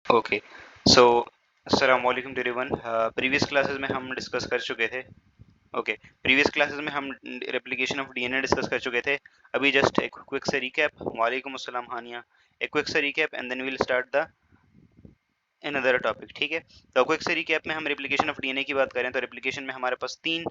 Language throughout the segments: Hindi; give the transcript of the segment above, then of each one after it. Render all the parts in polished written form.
ओके, सो अस्सलाम वालेकुम टू एवरीवन। प्रीवियस क्लासेस में हम डिस्कस कर चुके थे। ओके, प्रीवियस क्लासेस में हम रेप्लिकेशन ऑफ डीएनए डिस्कस कर चुके थे। अभी जस्ट एक क्विक से रिकैप। वालेकुम अस्सलाम हानिया। एक क्विक से recap and then we will start the another topic. ठीक है, तो क्विक से रिकैप में हम रेप्लिकेशन ऑफ डीएनए की बात करें तो रेप्लिकेशन में हमारे पास तीन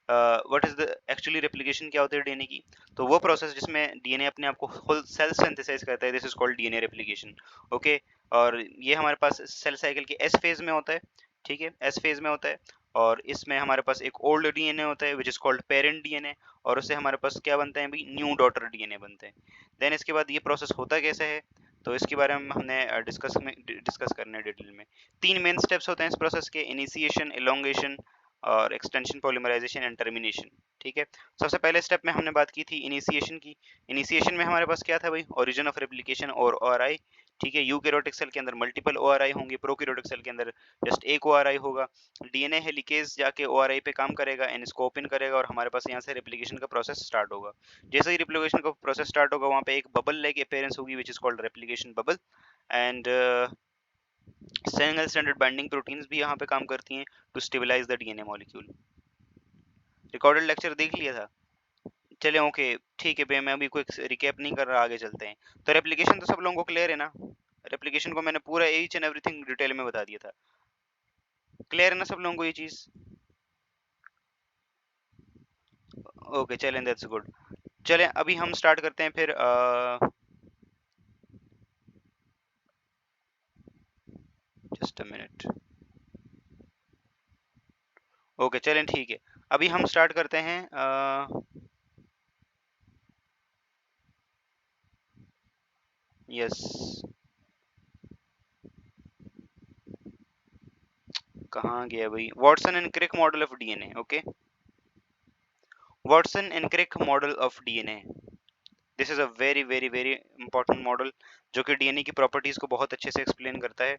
what is the actually replication क्या होती है डीएनए की। तो वो प्रोसेस जिसमें डीएनए अपने आप को होल सेल्फ सिंथेसाइज करता है, this is called DNA replication. Okay, और ये हमारे पास सेल साइकिल के एस फेज में होता है। ठीक है, एस फेज में होता है और इसमें हमारे पास एक ओल्ड डीएनए होता है विच इज कॉल्ड पेरेंट डीएनए, और उससे हमारे पास क्या बनते हैं भाई, न्यू डॉटर डीएनए बनते हैं। देन इसके बाद ये प्रोसेस होता कैसे है, तो इसके बारे में हमने डिस्कस करने डिटेल में। तीन मेन स्टेप्स होते हैं इस प्रोसेस के, इनिशिएशन, एलोंगेशन और एक्सटेंशन, पॉलीमराइजेशन एंड टर्मिनेशन। ठीक है, सबसे पहले स्टेप में हमने बात की थी इनिशिएशन की। इनिशिएशन में हमारे पास क्या था भाई, ओरिजिन ऑफ रेप्लिकेशन और ओआरआई। ठीक है, यूकैरियोटिक सेल के अंदर मल्टीपल ओआरआई होंगे, प्रोकैरियोटिक सेल के अंदर जस्ट एक ओआरआई होगा। डीएनए हेलिकेज जाके ओआरआई पे काम करेगा एंड इसको ओपन करेगा और हमारे पास यहाँ से रेप्लिकेशन का प्रोसेस स्टार्ट होगा। जैसे ही रेप्लिकेशन का प्रोसेस स्टार्ट होगा वहाँ पे एक बबल लाइक अपीयरेंस होगी which is called replication bubble, and single stranded binding proteins भी यहाँ पे काम करती हैं to stabilize the DNA molecule. Recorded lecture देख लिया था? चले ओके, ठीक है भैया, मैं अभी कोई रिकैप नहीं कर रहा, आगे चलते हैं। तो रेप्लिकेशन तो सब लोगों को क्लियर है ना? रेप्लिकेशन को मैंने पूरा ईच एंड एवरीथिंग डिटेल में बता दिया था। क्लियर है ना सब लोगों को ये चीज? ओके चलें, दैट्स गुड। चलें अभी हम स्टार्ट करते हैं फिर जस्ट अ मिनट। ओके चलें, ठीक है, अभी हम स्टार्ट करते हैं यस, कहाँ गया भाई, Watson and Crick model of DNA. Okay, Watson and Crick model of DNA, this is a very very very important model जो कि डीएनए की प्रॉपर्टीज को बहुत अच्छे से एक्सप्लेन करता है।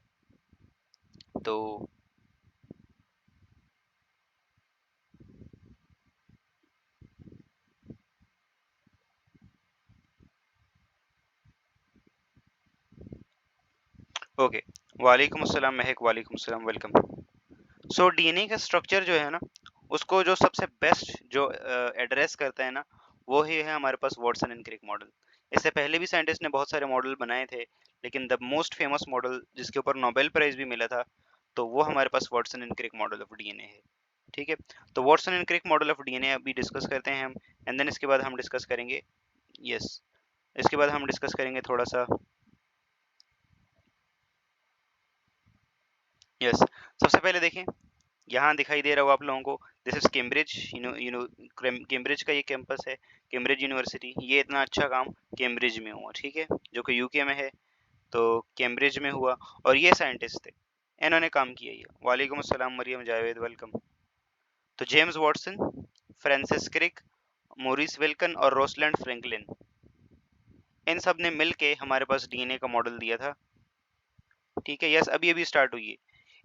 तो ओके, वालेकुम अस्सलाम महक, वालेकुम अस्सलाम, वेलकम। सो डीएनए का स्ट्रक्चर जो है ना, उसको जो सबसे बेस्ट जो एड्रेस करता है ना, वो ही है हमारे पास वॉटसन एंड क्रिक मॉडल। इससे पहले भी साइंटिस्ट ने बहुत सारे मॉडल बनाए थे, लेकिन द मोस्ट फेमस मॉडल जिसके ऊपर नोबेल प्राइज भी मिला था, तो वो हमारे पास Watson and Crick model of DNA है। ठीक है, तो Watson and Crick model of DNA अभी डिस्कस करते हैं हम, एंड देन इसके बाद हम डिस्कस करेंगे, यस, इसके बाद हम डिस्कस करेंगे थोड़ा सा, यस। सबसे पहले देखें, यहाँ दिखाई दे रहा होगा आप लोगों को, this is Cambridge, you know Cambridge का ये कैंपस है, कैम्ब्रिज यूनिवर्सिटी। ये इतना अच्छा काम कैम्ब्रिज में हुआ, ठीक है, जो कि यूके में है, तो कैम्ब्रिज में हुआ। और ये साइंटिस्ट थे, इन्होंने काम किया ये। वालेकुम अस्सलाम मरियम जावेद, वेलकम। तो James Watson, Francis Crick, Maurice Wilkins और रोसलैंड फ्रैंकलिन, इन सब ने मिल के हमारे पास डीएनए का मॉडल दिया था। ठीक है, यस, अभी अभी स्टार्ट हुई है।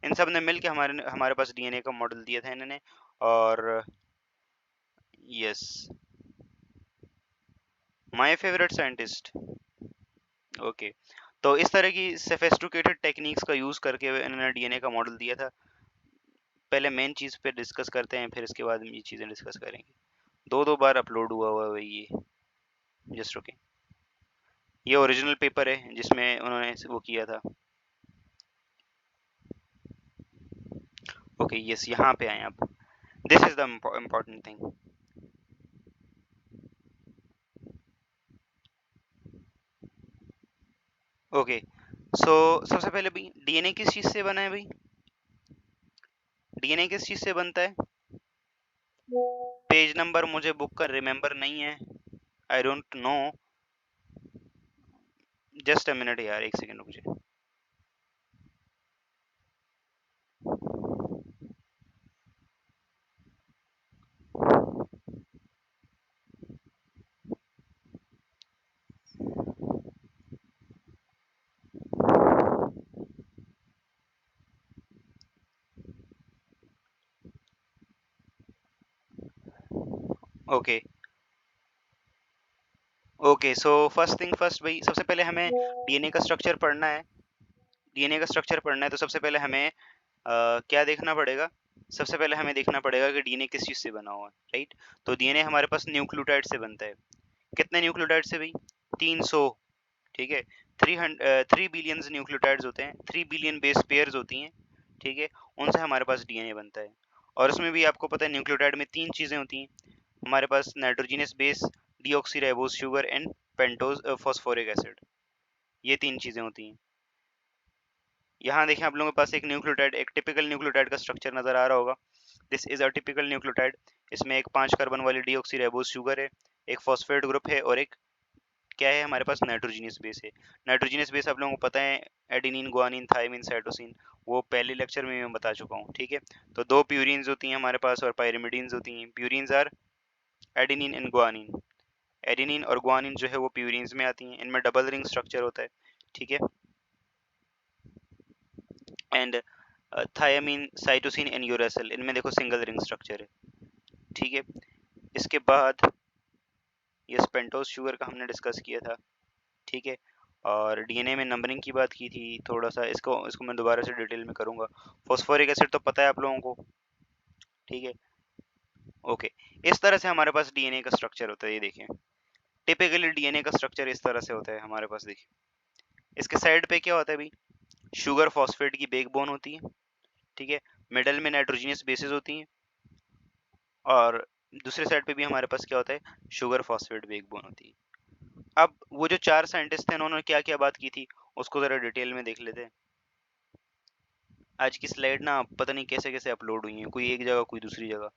इन सब ने मिल के हमारे हमारे पास डीएनए का मॉडल दिया था इन्होंने, और yes, my favourite scientist. Okay, तो इस तरह की सोफिस्टिकेटेड टेक्निक्स का यूज करके इन्होंने डीएनए का मॉडल दिया था। पहले मेन चीज पे डिस्कस करते हैं, फिर इसके बाद ये चीजें डिस्कस करेंगे। दो दो बार अपलोड हुआ हुआ है ये, जस्ट ओके। ये ओरिजिनल पेपर है जिसमें उन्होंने वो किया था। ओके यस, यहाँ पे आए आप, this is the important thing. Okay, so सबसे पहले भाई डीएनए किस चीज से बना है भाई, डीएनए किस चीज से बनता है? पेज नंबर मुझे बुक का रिमेम्बर नहीं है, I don't know, just a minute यार, एक सेकंड रुक जाए। Okay okay, so first thing first भाई, सबसे पहले हमें डीएनए का स्ट्रक्चर पढ़ना है। डीएनए का स्ट्रक्चर पढ़ना है तो सबसे पहले हमें क्या देखना पड़ेगा? सबसे पहले हमें देखना पड़ेगा कि डीएनए किस चीज़ से बना हुआ है, राइट? तो डीएनए हमारे पास न्यूक्लियोटाइड से बनता है। कितने न्यूक्लियोटाइड से भाई? 300, ठीक है? 3 बिलियंस न्यूक्लियोटाइड्स होते हैं, 3 बिलियन बेस पेयर्स होती हैं, ठीक है? उनसे हमारे पास डीएनए बनता है। और उसमें भी आपको पता है न्यूक्लियोटाइड में 3 चीज़ें होती हैं। हमारे पास nitrogenous base, deoxyribose sugar and pentose phosphoric acid, ये 3 चीज़ें होती हैं। यहाँ देखें आप लोगों के पास एक न्यूक्लियोटाइड, एक टिपिकल न्यूक्लियोटाइड का स्ट्रक्चर नजर आ रहा होगा। This is a typical nucleotide. इसमें एक 5 कार्बन वाली डीऑक्सीराइबोज शुगर है, एक फॉस्फेट ग्रुप है और एक क्या है हमारे पास नाइट्रोजनस बेस है। नाइट्रोजनस बेस आप लोगों को पता है एडेनिन, गुआनिन, थायमिन, साइटोसिन, वो पहले लेक्चर में मैं बता चुका हूँ, ठीक है? तो 2 प्यूरिन्स होती हैं हमारे पास और पायरिमिडीन्स होती हैं। Purines are adenine and guanine. Adenine और गुआनिन जो है वो प्यूरिन्स में आती हैं। इनमें डबल रिंग स्ट्रक्चर होता है, ठीक है? And thymine, cytosine and uracil, इनमें देखो सिंगल रिंग स्ट्रक्चर है, ठीक है? इसके बाद ये पेंटोज शुगर का हमने डिस्कस किया था, ठीक है? और डीएनए में नंबरिंग की बात की थी थोड़ा सा, इसको इसको मैं दोबारा से डिटेल में करूंगा। फॉस्फोरिक एसिड तो पता है आप लोगों को, ठीक है? ओके, इस तरह से हमारे पास डीएनए का स्ट्रक्चर होता है। ये देखिए टिपिकली डीएनए का स्ट्रक्चर इस तरह से होता है हमारे पास। देखिए इसके साइड पे क्या होता है भाई? शुगर फॉस्फेट की बैकबोन होती है, ठीक है? मिडल में नाइट्रोजनस बेसेस होती हैं और दूसरे साइड पे भी हमारे पास क्या होता है? शुगर फॉस्फेट बैकबोन होती है। अब वो जो 4 साइंटिस्ट थे उन्होंने क्या क्या बात की थी उसको जरा डिटेल में देख लेते हैं। आज की स्लाइड ना पता नहीं कैसे कैसे अपलोड हुई है, कोई एक जगह कोई दूसरी जगह।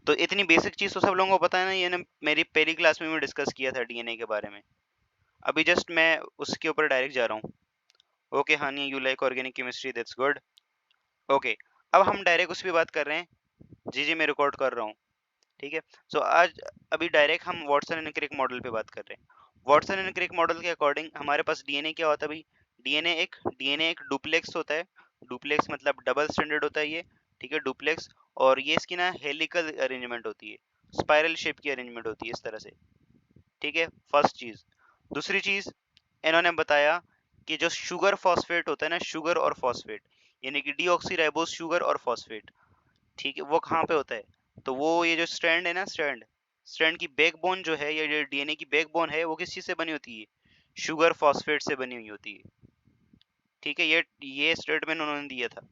तो इतनी बेसिक चीज तो सब लोगों को पता है ना, ये ना मेरी पहली क्लास में भी डिस्कस किया था डीएनए के बारे में। अभी जस्ट मैं उसके ऊपर डायरेक्ट जा रहा हूँ। Okay Hani, you like organic chemistry, that's good. Okay, अब हम डायरेक्ट उस पर बात कर रहे हैं। जी जी मैं रिकॉर्ड कर रहा हूँ, ठीक है? सो आज अभी डायरेक्ट हम वाटसन एंड क्रिक मॉडल पे बात कर रहे हैं। वाटसन एंड क्रिक मॉडल के अकॉर्डिंग हमारे पास डीएनए क्या होता है भाई? डीएनए एक डुप्लेक्स होता है। डुप्लेक्स मतलब डबल स्टैंडर्ड होता है ये, ठीक है? डुप्लेक्स। और ये इसकी ना हेलिकल अरेंजमेंट होती है, स्पाइरल शेप की अरेंजमेंट होती है इस तरह से, ठीक है? फर्स्ट चीज। दूसरी चीज इन्होंने बताया कि जो शुगर फॉस्फेट होता है ना, शुगर और फॉस्फेट, यानी कि डीऑक्सीराइबोज शुगर और फॉस्फेट, ठीक है? वो कहाँ पे होता है? तो वो ये जो स्ट्रैंड है ना, स्ट्रैंड स्ट्रैंड की बैकबोन जो है, ये जो डीएनए की बैकबोन है, वो किस चीज से बनी होती है? शुगर फॉस्फेट से बनी हुई होती है, ठीक है? ये स्टेटमेंट उन्होंने दिया था।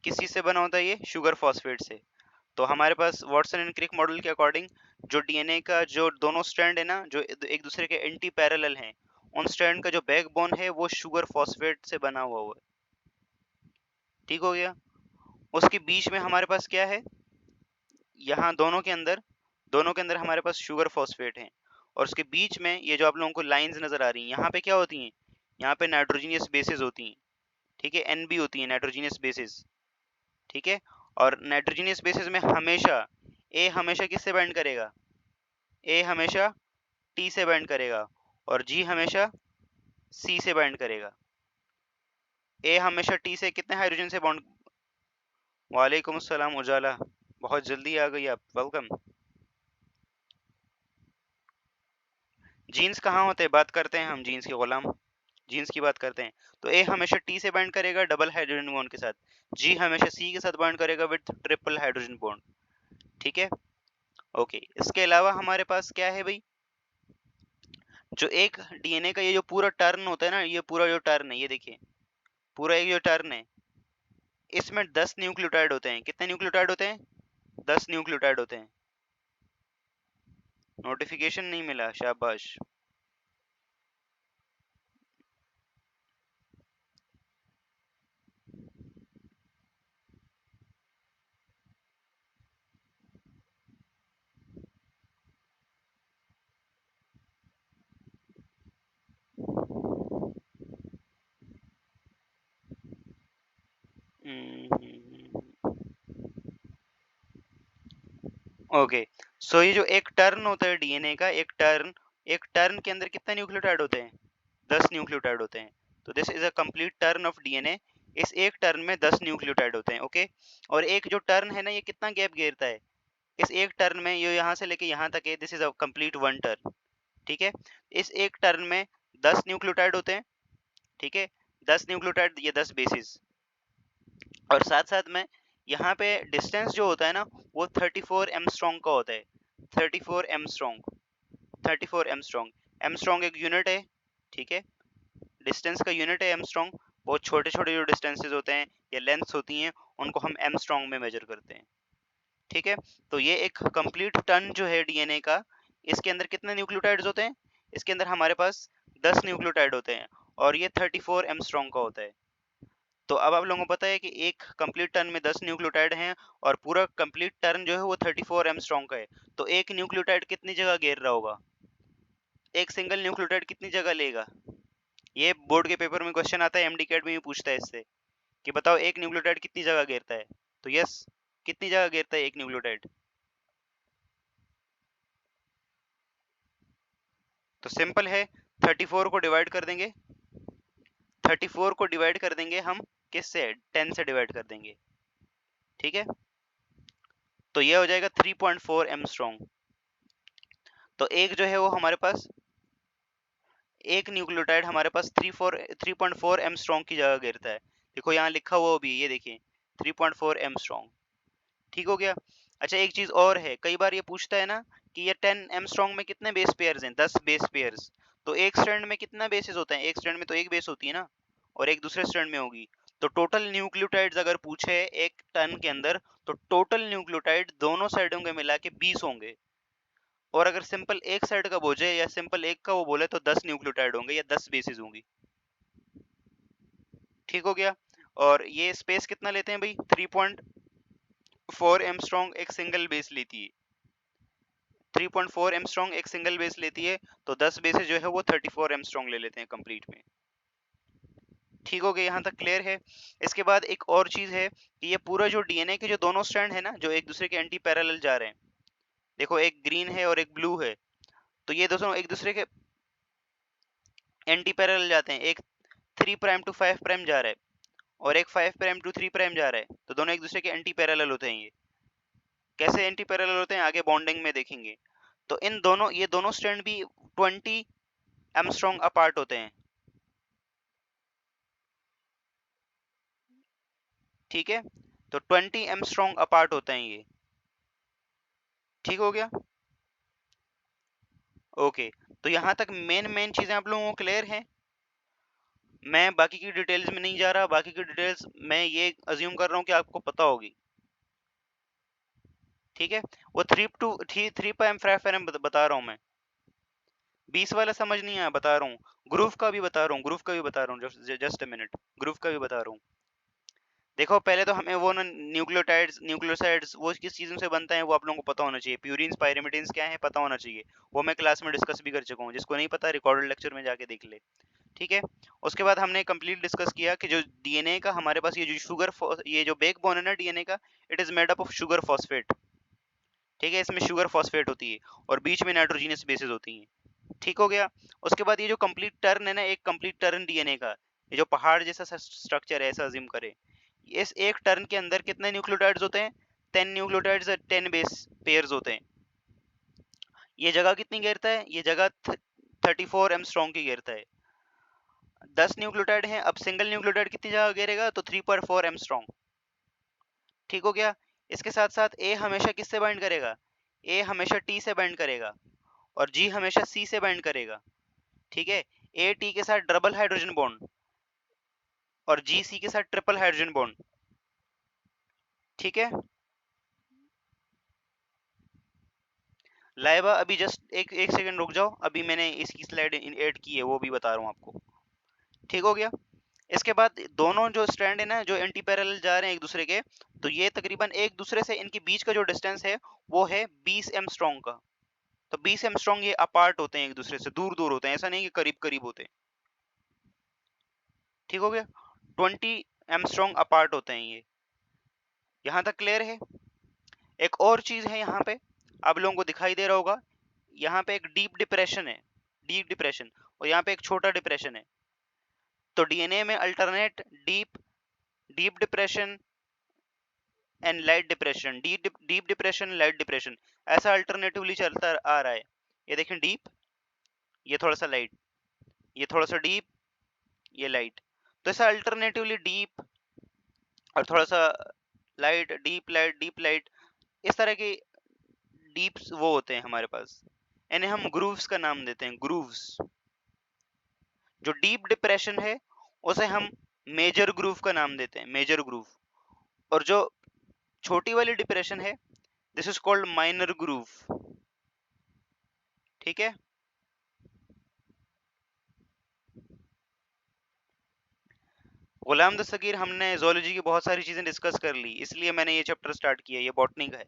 किस चीज से बना होता है ये? शुगर फॉस्फेट से। तो हमारे पास वाटसन एंड क्रिक मॉडल के अकॉर्डिंग जो डीएनए का जो दोनों स्ट्रैंड है ना, जो एक दूसरे के एंटी पैरेलल हैं, उन स्ट्रैंड का जो बैकबोन है वो शुगर फॉस्फेट से बना हुआ है, ठीक हो गया? उसके बीच में हमारे पास क्या है? यहाँ दोनों के अंदर हमारे पास शुगर फॉस्फेट है और उसके बीच में ये जो आप लोगों को लाइंस नजर आ रही हैं, यहाँ पे क्या होती हैं? यहाँ पे नाइट्रोजनियस बेसेस होती हैं, ठीक है? एनबी होती है नाइट्रोजनियस बेसेस, ठीक है? और नाइट्रोजनियस बेसिस में हमेशा ए हमेशा किससे बाइंड करेगा? ए हमेशा टी से बाइंड करेगा और जी हमेशा सी से बाइंड करेगा। ए हमेशा टी से कितने हाइड्रोजन से बॉन्ड? वालेकुम अस्सलाम उजाला, बहुत जल्दी आ गई आप, वेलकम। जीन्स कहाँ होते हैं? बात करते हैं हम जीन्स के गुलाम, जीन्स की बात करते हैं। तो ए हमेशा टी से बाइंड करेगा डबल हाइड्रोजन बॉन्ड के साथ, जी हमेशा सी के साथ बाइंड करेगा विद ट्रिपल हाइड्रोजन बॉन्ड, ठीक है? ओके, इसके अलावा हमारे पास क्या है भाई? जो एक डीएनए का ये जो पूरा टर्न होता है ना, ये पूरा जो टर्न है, ये देखिए पूरा एक जो टर्न है, इसमें 10 न्यूक्लियोटाइड होते हैं। कितने न्यूक्लियोटाइड होते हैं? 10 न्यूक्लियोटाइड होते हैं। नोटिफिकेशन नहीं मिला, शाबाश। ओके, सो ये जो एक टर्न होता है डीएनए का, एक टर्न के अंदर कितने न्यूक्लियोटाइड होते हैं? 10 न्यूक्लियोटाइड होते हैं। तो this is a complete turn off DNA. इस एक टर्न में 10 न्यूक्लियोटाइड होते हैं, ओके? और एक जो टर्न है ना, ये कितना गैप घेरता है? इस एक टर्न में ये यहाँ से लेके यहाँ तक है, this is a complete one turn, ठीक है। इस एक टर्न में 10 न्यूक्लियोटाइड होते हैं, ठीक है, 10 न्यूक्लियोटाइड, ये 10 बेसिस, और साथ साथ में यहाँ पे डिस्टेंस जो होता है ना वो 34 एमस्ट्रॉन्ग का होता है। 34 एमस्ट्रॉन्ग, 34 एमस्ट्रॉन्ग, एमस्ट्रॉन्ग एक यूनिट है, ठीक है, डिस्टेंस का यूनिट है एमस्ट्रॉन्ग। बहुत छोटे छोटे जो डिस्टेंसेस होते हैं या लेंथ्स होती हैं उनको हम एमस्ट्रॉन्ग में मेजर करते हैं, ठीक है। तो ये एक कंप्लीट टन जो है डीएनए का, इसके अंदर कितने न्यूक्लियोटाइड्स होते हैं? इसके अंदर हमारे पास 10 न्यूक्लियोटाइड होते हैं और ये 34 एमस्ट्रॉन्ग का होता है। तो अब आप लोगों को पता है कि एक कंप्लीट टर्न में 10 न्यूक्लियोटाइड हैं और पूरा कंप्लीट टर्न जो है वो 34 एमस्ट्रॉन्ग का है। तो एक न्यूक्लियोटाइड कितनी जगह घेर रहा होगा? एक सिंगल न्यूक्लियोटाइड कितनी जगह लेगा? ये बोर्ड के पेपर में क्वेश्चन आता है, एमडीकैट में भी पूछता है इससे कि बताओ एक न्यूक्लियोटाइड कितनी जगह घेरता है। तो यस, कितनी जगह घेरता है एक न्यूक्लियोटाइड? तो सिंपल है, 34 को डिवाइड कर देंगे, 34 को डिवाइड कर देंगे हम किससे? 10 से डिवाइड कर देंगे, ठीक है। तो ये हो जाएगा 3.4 एमस्ट्रॉन्ग। तो एक जो है वो हमारे पास, एक न्यूक्लियोटाइड हमारे पास 3.4 एमस्ट्रॉन्ग की जगह घेरता है। देखो यहाँ लिखा हुआ भी, ये देखिए 3.4 एमस्ट्रॉन्ग, ठीक हो गया। अच्छा एक चीज और है, कई बार ये पूछता है ना कि ये 10 एमस्ट्रॉन्ग में कितने बेस पेयर्स हैं? 10 बेस पेयर्स। तो एक स्ट्रैंड में कितना बेसिस होता है? एक स्ट्रैंड में तो एक बेस होती है ना, और एक दूसरे स्ट्रैंड में होगी। तो टोटल न्यूक्लियोटाइड्स अगर पूछे एक टन के अंदर, तो टोटल न्यूक्लियोटाइड दोनों साइडों के मिला के 20 होंगे। और अगर सिंपल एक साइड का बोझे या सिंपल एक का वो बोले तो 10 न्यूक्लियोटाइड होंगे या 10 बेसिस होंगी, ठीक हो गया। और ये स्पेस कितना लेते हैं भाई? 3.4 एमस्ट्रॉन्ग एक सिंगल बेस लेती है, 3.4 एमस्ट्रॉन्ग एक सिंगल बेस लेती है। तो 10 बेसेस जो है वो 34 एमस्ट्रॉन्ग ले लेते हैं कंप्लीट में, ठीक हो गया। यहाँ तक क्लियर है। इसके बाद एक और चीज है कि ये पूरा जो डीएनए के जो दोनों स्ट्रैंड है ना जो एक दूसरे के एंटी पैरेलल जा रहे हैं, देखो एक ग्रीन है और एक ब्लू है, तो ये दोनों एक दूसरे के एंटी पैरेलल जाते हैं। एक 3 प्राइम टू 5 प्राइम जा रहा है और एक 5 प्राइम टू 3 प्राइम जा रहा है, तो दोनों एक दूसरे के एंटी पैरेलल होते हैं। ये कैसे एंटी पैरेलल होते हैं आगे बॉन्डिंग में देखेंगे। तो इन दोनों, ये दोनों स्ट्रैंड भी 20 एमस्ट्रॉन्ग अपार्ट होते हैं, ठीक है। तो 20 एमस्ट्रॉन्ग अपार्ट होते हैं ये, ठीक हो गया। ओके, तो यहाँ तक मेन मेन चीजें आप लोगों को क्लियर हैं। मैं बाकी की डिटेल्स में नहीं जा रहा, बाकी की डिटेल्स मैं ये अज्यूम कर रहा हूँ कि आपको पता होगी, ठीक है। वो 3 पाइम फ्राइम बता रहा हूँ मैं, 20 वाला समझ नहीं आया, बता रहा हूँ। ग्रुप का भी बता रहा हूँ, ग्रुप का भी बता रहा हूँ, जस्ट अ मिनट, ग्रुप का भी बता रहा हूँ। देखो पहले तो हमें वो ना न्यूक्लियोटाइड्स न्यूक्लियोसाइड्स वो किस चीज़ों से बनता है वो आप लोगों को पता होना चाहिए। प्यूरिन्स पायरिमिडिन्स क्या है पता होना चाहिए, वो मैं क्लास में डिस्कस भी कर चुका हूँ। जिसको नहीं पता रिकॉर्डेड लेक्चर में जाके देख ले, ठीक है। उसके बाद हमने कंप्लीट डिस्कस किया कि जो डीएनए का हमारे पास ये जो ये जो बैकबोन है ना डीएनए का, it is made up of sugar phosphate, ठीक है। इसमें शुगर फॉस्फेट होती है और बीच में नाइट्रोजीनियस बेसेस होती हैं, ठीक हो गया। उसके बाद ये जो कंप्लीट टर्न है ना, एक कंप्लीट टर्न डीएनए का, ये जो पहाड़ जैसा स्ट्रक्चर है ऐसा अज्यूम करें, इस एक टर्न के अंदर कितने न्यूक्लियोटाइड्स होते हैं? 10 न्यूक्लियोटाइड्स, 10 बेस पेयर्स होते हैं। ये जगह कितनी घेरता है? ये जगह 34 एमस्ट्रॉन्ग की घेरता है। 10 न्यूक्लियोटाइड हैं, अब सिंगल न्यूक्लियोटाइड कितनी जगह घेरेगा? तो 3.4 एमस्ट्रॉन्ग, ठीक हो गया। इसके साथ साथ ए हमेशा किससे बाइंड करेगा? ए हमेशा टी से बाइंड करेगा और जी हमेशा सी से बाइंड करेगा, ठीक है। ए टी के साथ डबल हाइड्रोजन बॉन्ड और जी सी के साथ ट्रिपल हाइड्रोजन बॉन्ड, ठीक है। लाइबा अभी जस्ट एक एक सेकंड रुक जाओ, अभी मैंने इसकी स्लाइड ऐड की है वो भी बता रहा हूँ आपको, ठीक हो गया। इसके बाद दोनों जो स्ट्रैंड है ना जो एंटी पैरेलल जा रहे हैं एक दूसरे के, तो ये तकरीबन एक दूसरे से इनके बीच का जो डिस्टेंस है वो है 20 एमस्ट्रॉन्ग का। तो 20 एमस्ट्रॉन्ग ये अपार्ट होते हैं, एक दूसरे से दूर दूर होते हैं, ऐसा नहीं कि करीब करीब होते हैं, ठीक हो गया। 20 एमस्ट्रॉन्ग अपार्ट होते हैं ये, यहाँ तक क्लियर है। एक और चीज है यहाँ पे, आप लोगों को दिखाई दे रहा होगा, यहाँ पे एक डीप डिप्रेशन है, डीप डिप्रेशन, और यहाँ पे एक छोटा डिप्रेशन है। तो डीएनए में alternate deep deep depression and light depression, deep depression light depression, ऐसा अल्टरनेटिवली चलता आ रहा है। ये देखें डीप ये थोड़ा सा लाइट, ये थोड़ा सा डीप, ये लाइट। तो ऐसा अल्टरनेटिवली डीप और थोड़ा सा light, deep light, deep light, इस तरह के डीप्स वो होते हैं हमारे पास। इन्हें हम ग्रूव्स का नाम देते हैं, ग्रूव्स। जो डीप डिप्रेशन है उसे हम मेजर ग्रूव का नाम देते हैं, मेजर ग्रूव। और जो छोटी वाली डिप्रेशन है, this is called minor groove. ठीक है। गुलाम दस्तगीर, हमने जोलॉजी की बहुत सारी चीजें डिस्कस कर ली, इसलिए मैंने ये चैप्टर स्टार्ट किया, ये बॉटनी का है।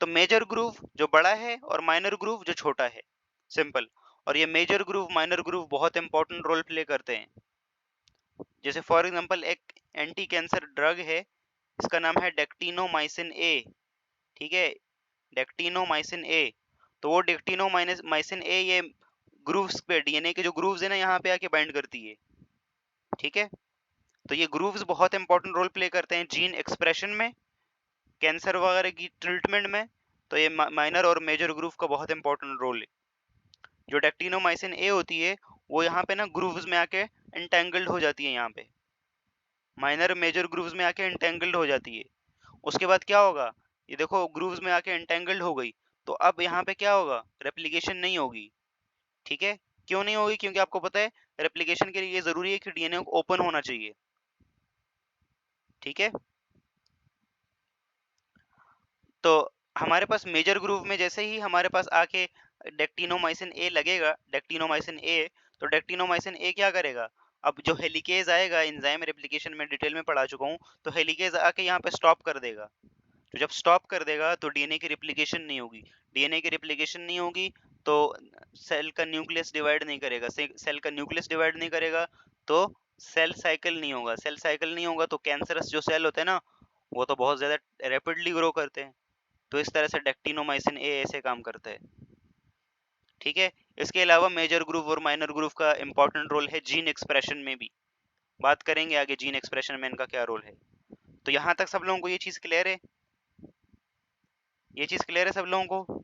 तो मेजर ग्रूव जो बड़ा है और माइनर ग्रूव जो छोटा है, सिंपल। और ये मेजर ग्रूव, माइनर ग्रूव बहुत इंपॉर्टेंट रोल प्ले करते हैं। जैसे फॉर एग्जांपल एक एंटी कैंसर ड्रग है, इसका नाम है डेक्टिनोमाइसिन ए। ठीक है, डेक्टिनोमाइसिन ए। तो वो डेक्टिनोमाइसिन ए ये ग्रूव्स पे, डीएनए के जो ग्रूव्स है ना, यहाँ पे आके बाइंड करती है। ठीक है। तो ये ग्रूव्स बहुत इंपॉर्टेंट रोल प्ले करते हैं जीन एक्सप्रेशन में, कैंसर वगैरह की ट्रीटमेंट में। तो ये माइनर और मेजर ग्रूव का बहुत इंपॉर्टेंट रोल है। जो डेक्टिनोमाइसिन ए होती है वो यहाँ पे ना ग्रूव्स में आके एंटेंगल्ड हो जाती है, यहाँ पे माइनर मेजर ग्रूव्स में आके एंटेंगल्ड हो जाती है। उसके बाद क्या होगा, ये देखो ग्रूव्स में आके एंटेंगल्ड हो गई, तो अब यहाँ पे क्या होगा, रेप्लिकेशन नहीं होगी। ठीक है। क्यों नहीं होगी? क्योंकि आपको पता है रेप्लिकेशन के लिए ये जरूरी है कि डीएनए ओपन होना चाहिए। ठीक है। तो हमारे पास मेजर ग्रूव में जैसे ही हमारे पास आके डेक्टिनोमाइसिन ए लगेगा, डेक्टिनोमाइसिन ए, तो डेक्टिनोमाइसिन ए क्या करेगा, अब जो हेलिकेज आएगा, एंजाइम रेप्लिकेशन में डिटेल में पढ़ा चुका हूँ, तो हेलिकेज आके यहाँ पे स्टॉप कर देगा। तो जब स्टॉप कर देगा तो डीएनए की रेप्लिकेशन नहीं होगी। डीएनए की रेप्लिकेशन नहीं होगी तो सेल का न्यूक्लियस डिवाइड नहीं करेगा, सेल का न्यूक्लियस डिवाइड नहीं करेगा तो सेल साइकिल नहीं होगा। सेल साइकिल नहीं होगा तो कैंसरस जो सेल होते हैं ना, वो तो बहुत ज्यादा रैपिडली ग्रो करते हैं। तो इस तरह से डेक्टिनोमाइसिन ए ऐसे काम करता है। ठीक है। इसके अलावा मेजर ग्रूव और माइनर ग्रूव का इंपॉर्टेंट रोल है जीन एक्सप्रेशन में भी। बात करेंगे आगे जीन एक्सप्रेशन में इनका क्या रोल है। तो यहाँ तक सब लोगों को ये चीज क्लियर है? ये चीज क्लियर है सब लोगों को?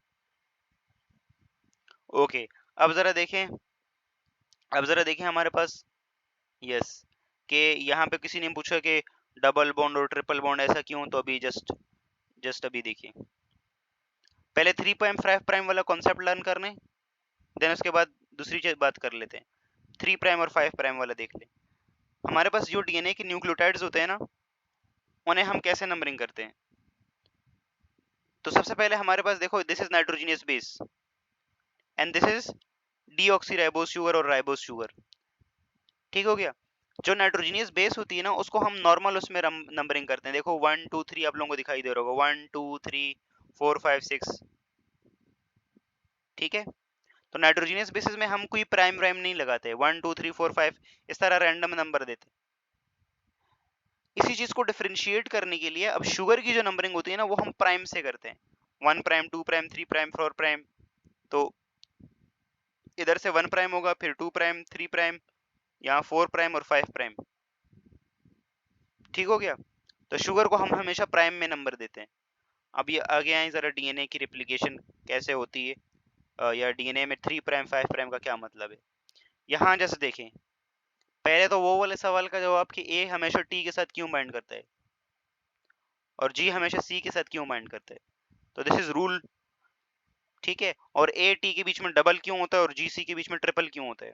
ओके। अब जरा देखें, अब जरा देखें हमारे पास, यस, कि यहाँ पे किसी ने पूछा कि डबल बॉन्ड और ट्रिपल बॉन्ड ऐसा क्यों, तो अभी जस्ट जस्ट अभी देखिए। पहले 3.5 वाला कॉन्सेप्ट लर्न करने, देन उसके बाद दूसरी चीज बात कर लेते हैं। 3 और 5 वाला देख ले। हमारे पास जो डीएनए के न्यूक्लियोटाइड्स होते हैं ना, उन्हें हम कैसे नंबरिंग करते हैं? तो सबसे पहले हमारे पास देखो, this is nitrogenous base and this is deoxyribose sugar और राइबोस शुगर। ठीक हो गया। जो नाइट्रोजनियस बेस होती है ना, उसको हम नॉर्मल उसमें नंबरिंग करते हैं। देखो 1 2 3 आप लोगों को दिखाई दे रहा होगा, 1 2 3 4 5 6। ठीक है। तो नाइट्रोजनियस बेसिस में हम कोई प्राइम प्राइम नहीं लगाते, 1 2 3 4 5 इस तरह रैंडम नंबर देते। इसी चीज को डिफरेंशिएट करने के लिए अब शुगर की जो नंबरिंग होती है ना, वो हम प्राइम से करते हैं, 1 प्राइम 2 प्राइम 3 प्राइम 4 प्राइम। तो इधर से 1 प्राइम होगा, फिर 2 प्राइम 3 प्राइम, यहाँ 4 प्राइम और 5 प्राइम। ठीक हो गया। तो शुगर को हम हमेशा प्राइम में नंबर देते हैं। अब ये आगे आए जरा, डीएनए की रेप्लिकेशन कैसे होती है, या डीएनए में 3 प्राइम 5 प्राइम का क्या मतलब है। यहाँ जैसे देखें, पहले तो वो वाले सवाल का जवाब कि ए हमेशा टी के साथ क्यों बाइंड करता है और जी हमेशा सी के साथ क्यों बाइंड करता है। तो दिस इज रूल। ठीक है। और ए टी के बीच में डबल क्यों होता है और जी सी के बीच में ट्रिपल क्यों होता है।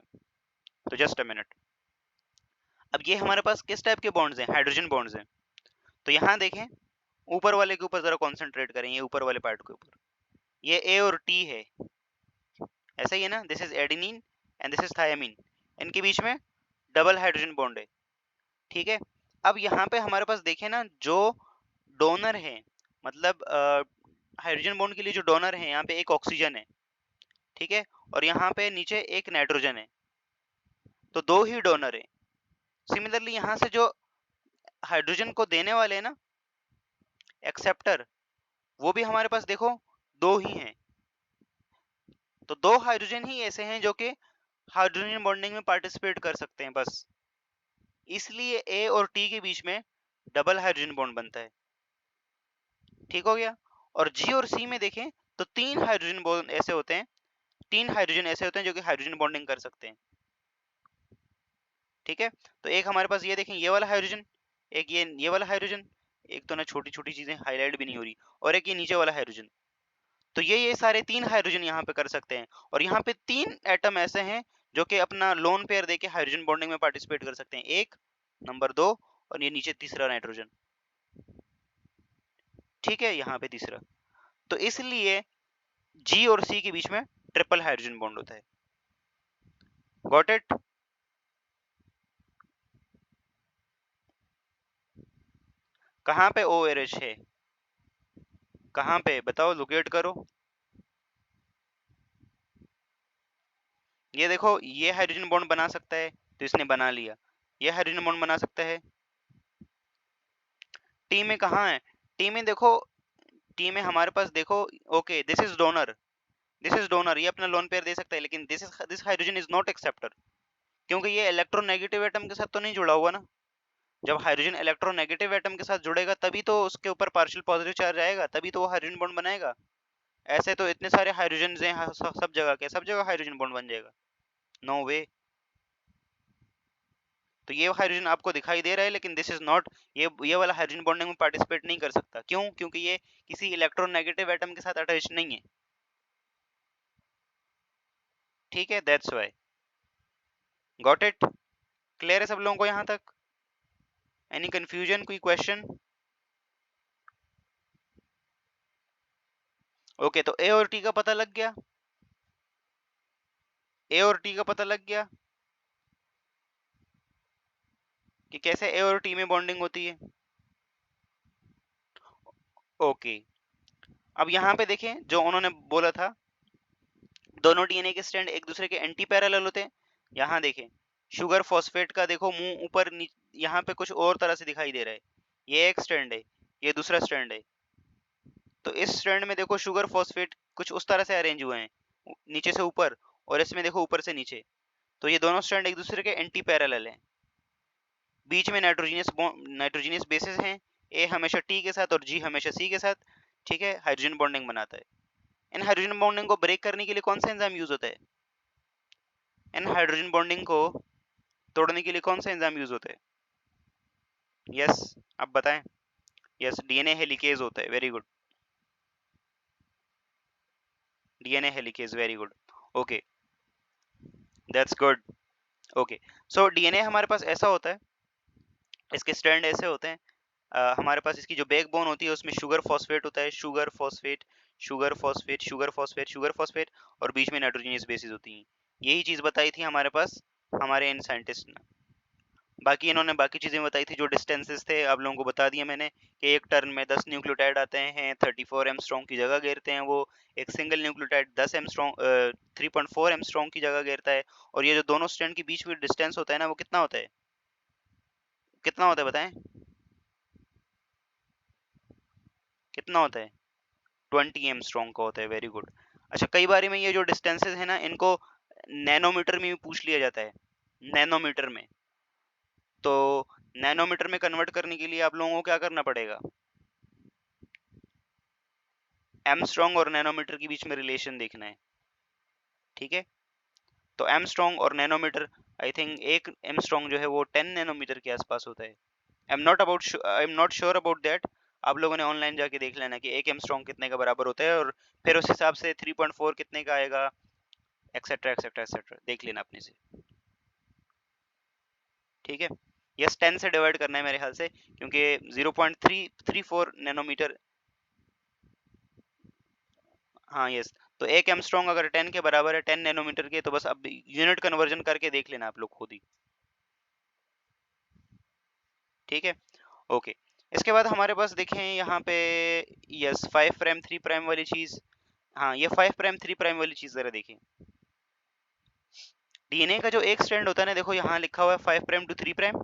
तो जस्ट अ मिनट। अब ये हमारे पास किस टाइप के बॉन्ड्स हैं, हाइड्रोजन बॉन्ड्स हैं। तो यहाँ देखें, ऊपर वाले के ऊपर जरा कॉन्सेंट्रेट करें, ये ऊपर वाले पार्ट के ऊपर, ये ए और टी है, ऐसा ही है ना। This is adenine and this is thymine, इनके बीच में डबल हाइड्रोजन बॉन्ड है। ठीक है। अब यहाँ पे हमारे पास देखें ना, जो डोनर है, मतलब हाइड्रोजन बॉन्ड के लिए जो डोनर है, यहाँ पे एक ऑक्सीजन है, ठीक है, और यहाँ पे नीचे एक नाइट्रोजन है, तो दो ही डोनर है। सिमिलरली यहाँ से जो हाइड्रोजन को देने वाले हैं ना, एक्सेप्टर, वो भी हमारे पास देखो दो ही हैं। तो दो हाइड्रोजन ही ऐसे हैं जो कि हाइड्रोजन बॉन्डिंग में पार्टिसिपेट कर सकते हैं बस, इसलिए ए और टी के बीच में डबल हाइड्रोजन बॉन्ड बनता है। ठीक हो गया। और जी और सी में देखें तो तीन हाइड्रोजन बॉन्ड ऐसे होते हैं तीन हाइड्रोजन ऐसे होते हैं जो कि हाइड्रोजन बॉन्डिंग कर सकते हैं। ठीक है, तो एक हमारे पास ये देखें ये वाला हाइड्रोजन, एक ये वाला हाइड्रोजन, एक तो ना छोटी छोटी चीजें हाईलाइट भी नहीं हो रही, और एक ये नीचे वाला हाइड्रोजन। तो ये सारे तीन हाइड्रोजन यहाँ पे कर सकते हैं, और यहाँ पे तीन एटम ऐसे हैं जो कि अपना लोन पेयर देके हाइड्रोजन बॉन्डिंग में पार्टिसिपेट कर सकते हैं, एक, नंबर 2, और ये नीचे तीसरा नाइट्रोजन। ठीक है, यहाँ पे तीसरा। तो इसलिए जी और सी के बीच में ट्रिपल हाइड्रोजन बॉन्ड होता है। Got it? कहाँ पे ओ एच है, कहाँ पे बताओ, लोकेट करो। ये देखो, ये हाइड्रोजन बॉन्ड बना सकता है तो इसने बना लिया, ये हाइड्रोजन बॉन्ड बना सकता है। टी में कहाँ है, टी में देखो, टी में हमारे पास देखो, okay this is donor, this is donor, ये अपना लोन पेयर दे सकता है, लेकिन this hydrogen is not acceptor, क्योंकि ये इलेक्ट्रोनेगेटिव एटम के साथ तो नहीं जुड़ा हुआ ना। जब हाइड्रोजन इलेक्ट्रोनेगेटिव एटम के साथ जुड़ेगा तभी तो उसके ऊपर पार्शियल पॉजिटिव चार्ज आएगा, तभी तो वो हाइड्रोजन बॉन्ड बनाएगा। ऐसे तो इतने सारे हाइड्रोजन हैं सब जगह के, सब जगह हाइड्रोजन बॉन्ड बन जाएगा, नो वे। तो ये हाइड्रोजन आपको दिखाई दे रहा है, लेकिन दिस इज नॉट, ये वाला हाइड्रोजन बॉन्डिंग में पार्टिसिपेट नहीं कर सकता। क्यों? क्योंकि ये किसी इलेक्ट्रोनेगेटिव एटम के साथ अटैच नहीं है। ठीक है, that's why. Got it? Clear है सब लोगों को यहाँ तक? एनी कंफ्यूजन, कोई क्वेश्चन? ओके, तो ए और टी का पता लग गया, ए और टी का पता लग गया कि कैसे ए और टी में बॉन्डिंग होती है। ओके, अब यहाँ पे देखें जो उन्होंने बोला था, दोनों डीएनए के स्ट्रैंड एक दूसरे के एंटी पैरेलल होते हैं। यहाँ देखें, शुगर फॉस्फेट का देखो मुंह ऊपर, यहाँ पे कुछ और तरह से दिखाई दे रहा है, ये एक स्ट्रैंड है, ये दूसरा स्ट्रैंड है। तो इस स्ट्रैंड में देखो शुगर फॉस्फेट कुछ उस तरह से अरेंज हुए हैं, नीचे से ऊपर, और इसमें देखो ऊपर से नीचे। तो ये दोनों स्ट्रैंड एक दूसरे के एंटी पैरेलल हैं। बीच में नाइट्रोजीनियस बेसिस हैं, ए हमेशा टी के साथ और जी हमेशा सी के साथ। ठीक है, हाइड्रोजन बॉन्डिंग बनाता है। इन हाइड्रोजन बॉन्डिंग को ब्रेक करने के लिए कौन सा एंजाइम यूज होता है? इन हाइड्रोजन बॉन्डिंग को तोड़ने के लिए कौन सा एंजाइम यूज होता है? यस, आप बताएं। यस, डीएनए हेलिकेज होता है, very good, DNA helicase, very good. Okay, that's good. Okay, so DNA हमारे पास ऐसा होता है, इसके स्ट्रैंड ऐसे होते हैं। हमारे पास इसकी जो बैकबोन होती है उसमें शुगर फॉस्फेट होता है, sugar phosphate, sugar phosphate, sugar phosphate, sugar phosphate, और बीच में नाइट्रोजनियस बेसिस होती हैं। यही चीज बताई थी हमारे पास हमारे इन साइंटिस्ट ने। बाकी इन्होंने बाकी चीजें बताई थी, जो डिस्टेंसेस थे आप लोगों को बता दिए मैंने, कि एक टर्न में 10 न्यूक्लियोटाइड आते हैं, 34 एमस्ट्रॉन्ग की जगह घेरते हैं वो, एक सिंगल न्यूक्लियोटाइड 10 एमस्ट्रॉन्ग 3.4 एमस्ट्रॉन्ग की जगह घेरता है। और ये जो दोनों स्ट्रैंड के बीच में डिस्टेंस होता है ना, वो कितना होता है, कितना होता है बताएं, कितना होता है? 20 एमस्ट्रॉन्ग का होता है, वेरी गुड। अच्छा, कई बार में ये जो डिस्टेंसेस है ना, इनको नैनोमीटर में भी पूछ लिया जाता है, नैनोमीटर में। तो नैनोमीटर में कन्वर्ट करने के लिए आप लोगों को क्या करना पड़ेगा? एमस्ट्रॉन्ग और नैनोमीटर के बीच में रिलेशन देखना है। ठीक है, तो एमस्ट्रॉन्ग और नैनोमीटर, आई थिंक एक एमस्ट्रॉन्ग जो है वो 10 नैनोमीटर के आसपास होता है। I am not sure about that. आप लोगों ने ऑनलाइन जाके देख लेना कि एक एमस्ट्रॉन्ग कितने का बराबर होता है, और फिर उस हिसाब से 3.4 कितने का आएगा, एक्सेट्रा एक्सेट्रा एक्सेट्रा, देख लेना अपने से। ठीक है, यस, 10 से डिवाइड करना है मेरे ख्याल से, क्योंकि 0.334 नैनोमीटर। हाँ यस, तो एक एमस्ट्रॉन्ग अगर 10 के बराबर है, 10 नैनोमीटर के, तो बस अब यूनिट कन्वर्जन करके देख लेना आप लोग खुद ही। ठीक है, ओके। इसके बाद हमारे पास देखें यहाँ पे, यस, 5 प्राइम 3 प्राइम वाली चीज। हाँ, ये 5 प्राइम 3 प्राइम वाली चीज जरा देखें। डीएनए का जो एक स्ट्रैंड होता है ना, देखो यहाँ लिखा हुआ है 5 प्राइम टू 3 प्राइम,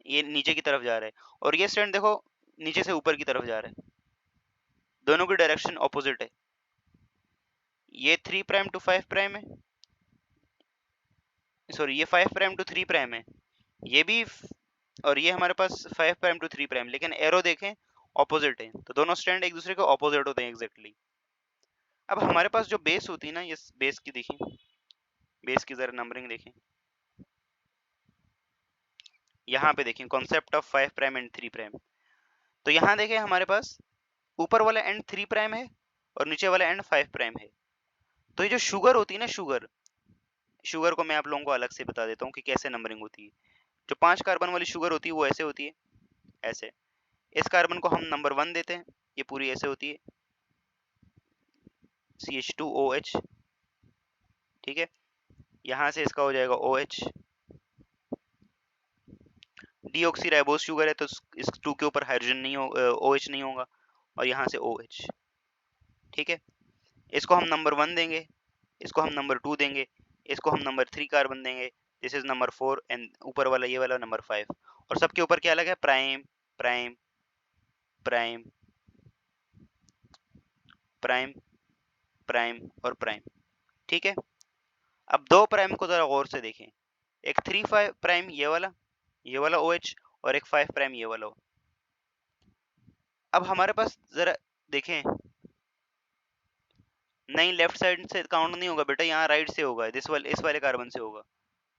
ये नीचे की तरफ जा रहा है, और ये स्ट्रैंड देखो नीचे से ऊपर की तरफ जा रहा है, दोनों की डायरेक्शन ऑपोजिट है। ये 3 प्राइम टू 5 प्राइम है, सॉरी ये 5 प्राइम टू 3 प्राइम है, ये भी, और ये हमारे पास 5 प्राइम टू 3 प्राइम, लेकिन एरो देखें ऑपोजिट है, तो दोनों स्ट्रैंड एक दूसरे के ऑपोजिट होते हैं एग्जैक्टली। अब हमारे पास जो बेस होती है ना, ये बेस की देखिए, बेस की जरा नंबरिंग देखें, यहाँ पे देखें concept of 5 prime and 3 prime. तो यहाँ देखें हमारे पास ऊपर वाला एंड 3 प्राइम है और नीचे वाला एंड 5 प्राइम है। तो ये जो शुगर होती है ना, शुगर को मैं आप लोगों को अलग से बता देता हूँ कि कैसे नंबरिंग होती है। जो 5 कार्बन वाली शुगर होती है वो ऐसे होती है, ऐसे। इस कार्बन को हम नंबर 1 देते हैं, ये पूरी ऐसे होती है, CH2OH, ठीक है। यहाँ से इसका हो जाएगा OH, डीऑक्सी राइबोस शुगर है तो इस 2 के ऊपर हाइड्रोजन नहीं हो, OH नहीं होगा, और यहाँ से OH, ठीक है। इसको हम नंबर 1 देंगे, इसको हम नंबर 2 देंगे, इसको हम नंबर 3 कार्बन देंगे, दिस इज नंबर 4, एंड ऊपर वाला ये वाला नंबर 5। और सबके ऊपर क्या लगा है, prime prime prime prime prime और प्राइम, ठीक है। अब 2 प्राइम को जरा गौर से देखें, एक 3 5 प्राइम ये वाला OH, और एक 5 प्राइम ये वाला। अब हमारे पास जरा देखें, नहीं लेफ्ट साइड से काउंट नहीं होगा बेटा, यहाँ राइट से होगा, इस वाले कार्बन से होगा।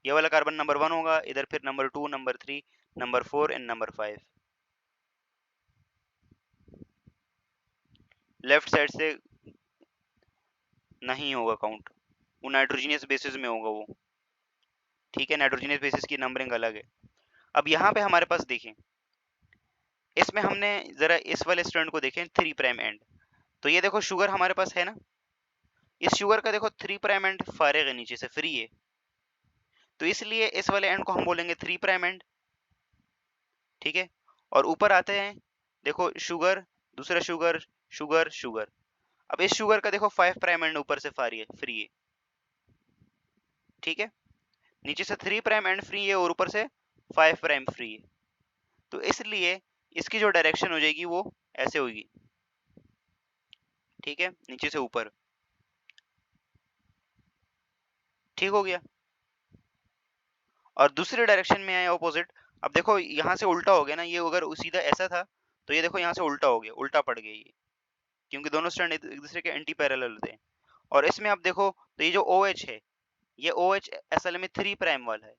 ये वाला कार्बन नंबर 1 होगा, इधर फिर number 2, number 3, number 4 and number 5। Left side से नहीं होगा काउंट, वो नाइट्रोजनियस बेसिस में होगा वो, ठीक है। नाइट्रोजनियस बेसिस की नंबरिंग अलग है। अब यहाँ पे हमारे पास देखें, इसमें हमने जरा इस वाले स्ट्रैंड को देखें, 3 प्राइम एंड। तो ये देखो शुगर हमारे पास है ना, इस शुगर का देखो 3 प्राइम एंड फारिग है, नीचे से फ्री है, तो इसलिए इस वाले एंड को हम बोलेंगे 3 प्राइम एंड, ठीक है। और ऊपर आते हैं, देखो शुगर, दूसरा शुगर, शुगर शुगर। अब इस शुगर का देखो 5 प्राइम एंड ऊपर से फ्री है, ठीक है। नीचे से 3 प्राइम एंड फ्री है और ऊपर से 5 प्राइम फ्री है, तो इसलिए इसकी जो डायरेक्शन हो जाएगी वो ऐसे होगी, ठीक है, नीचे से ऊपर, ठीक हो गया। और दूसरी डायरेक्शन में आए ऑपोजिट, अब देखो यहाँ से उल्टा हो गया ना, ये अगर सीधा ऐसा था तो ये देखो यहाँ से उल्टा हो गया, उल्टा पड़ गया ये, क्योंकि दोनों स्टैंड एक दूसरे के एंटी पैरेलल होते हैं। और इसमें आप देखो तो ये जो OH है, ये OH असल में 3 प्राइम वाला है,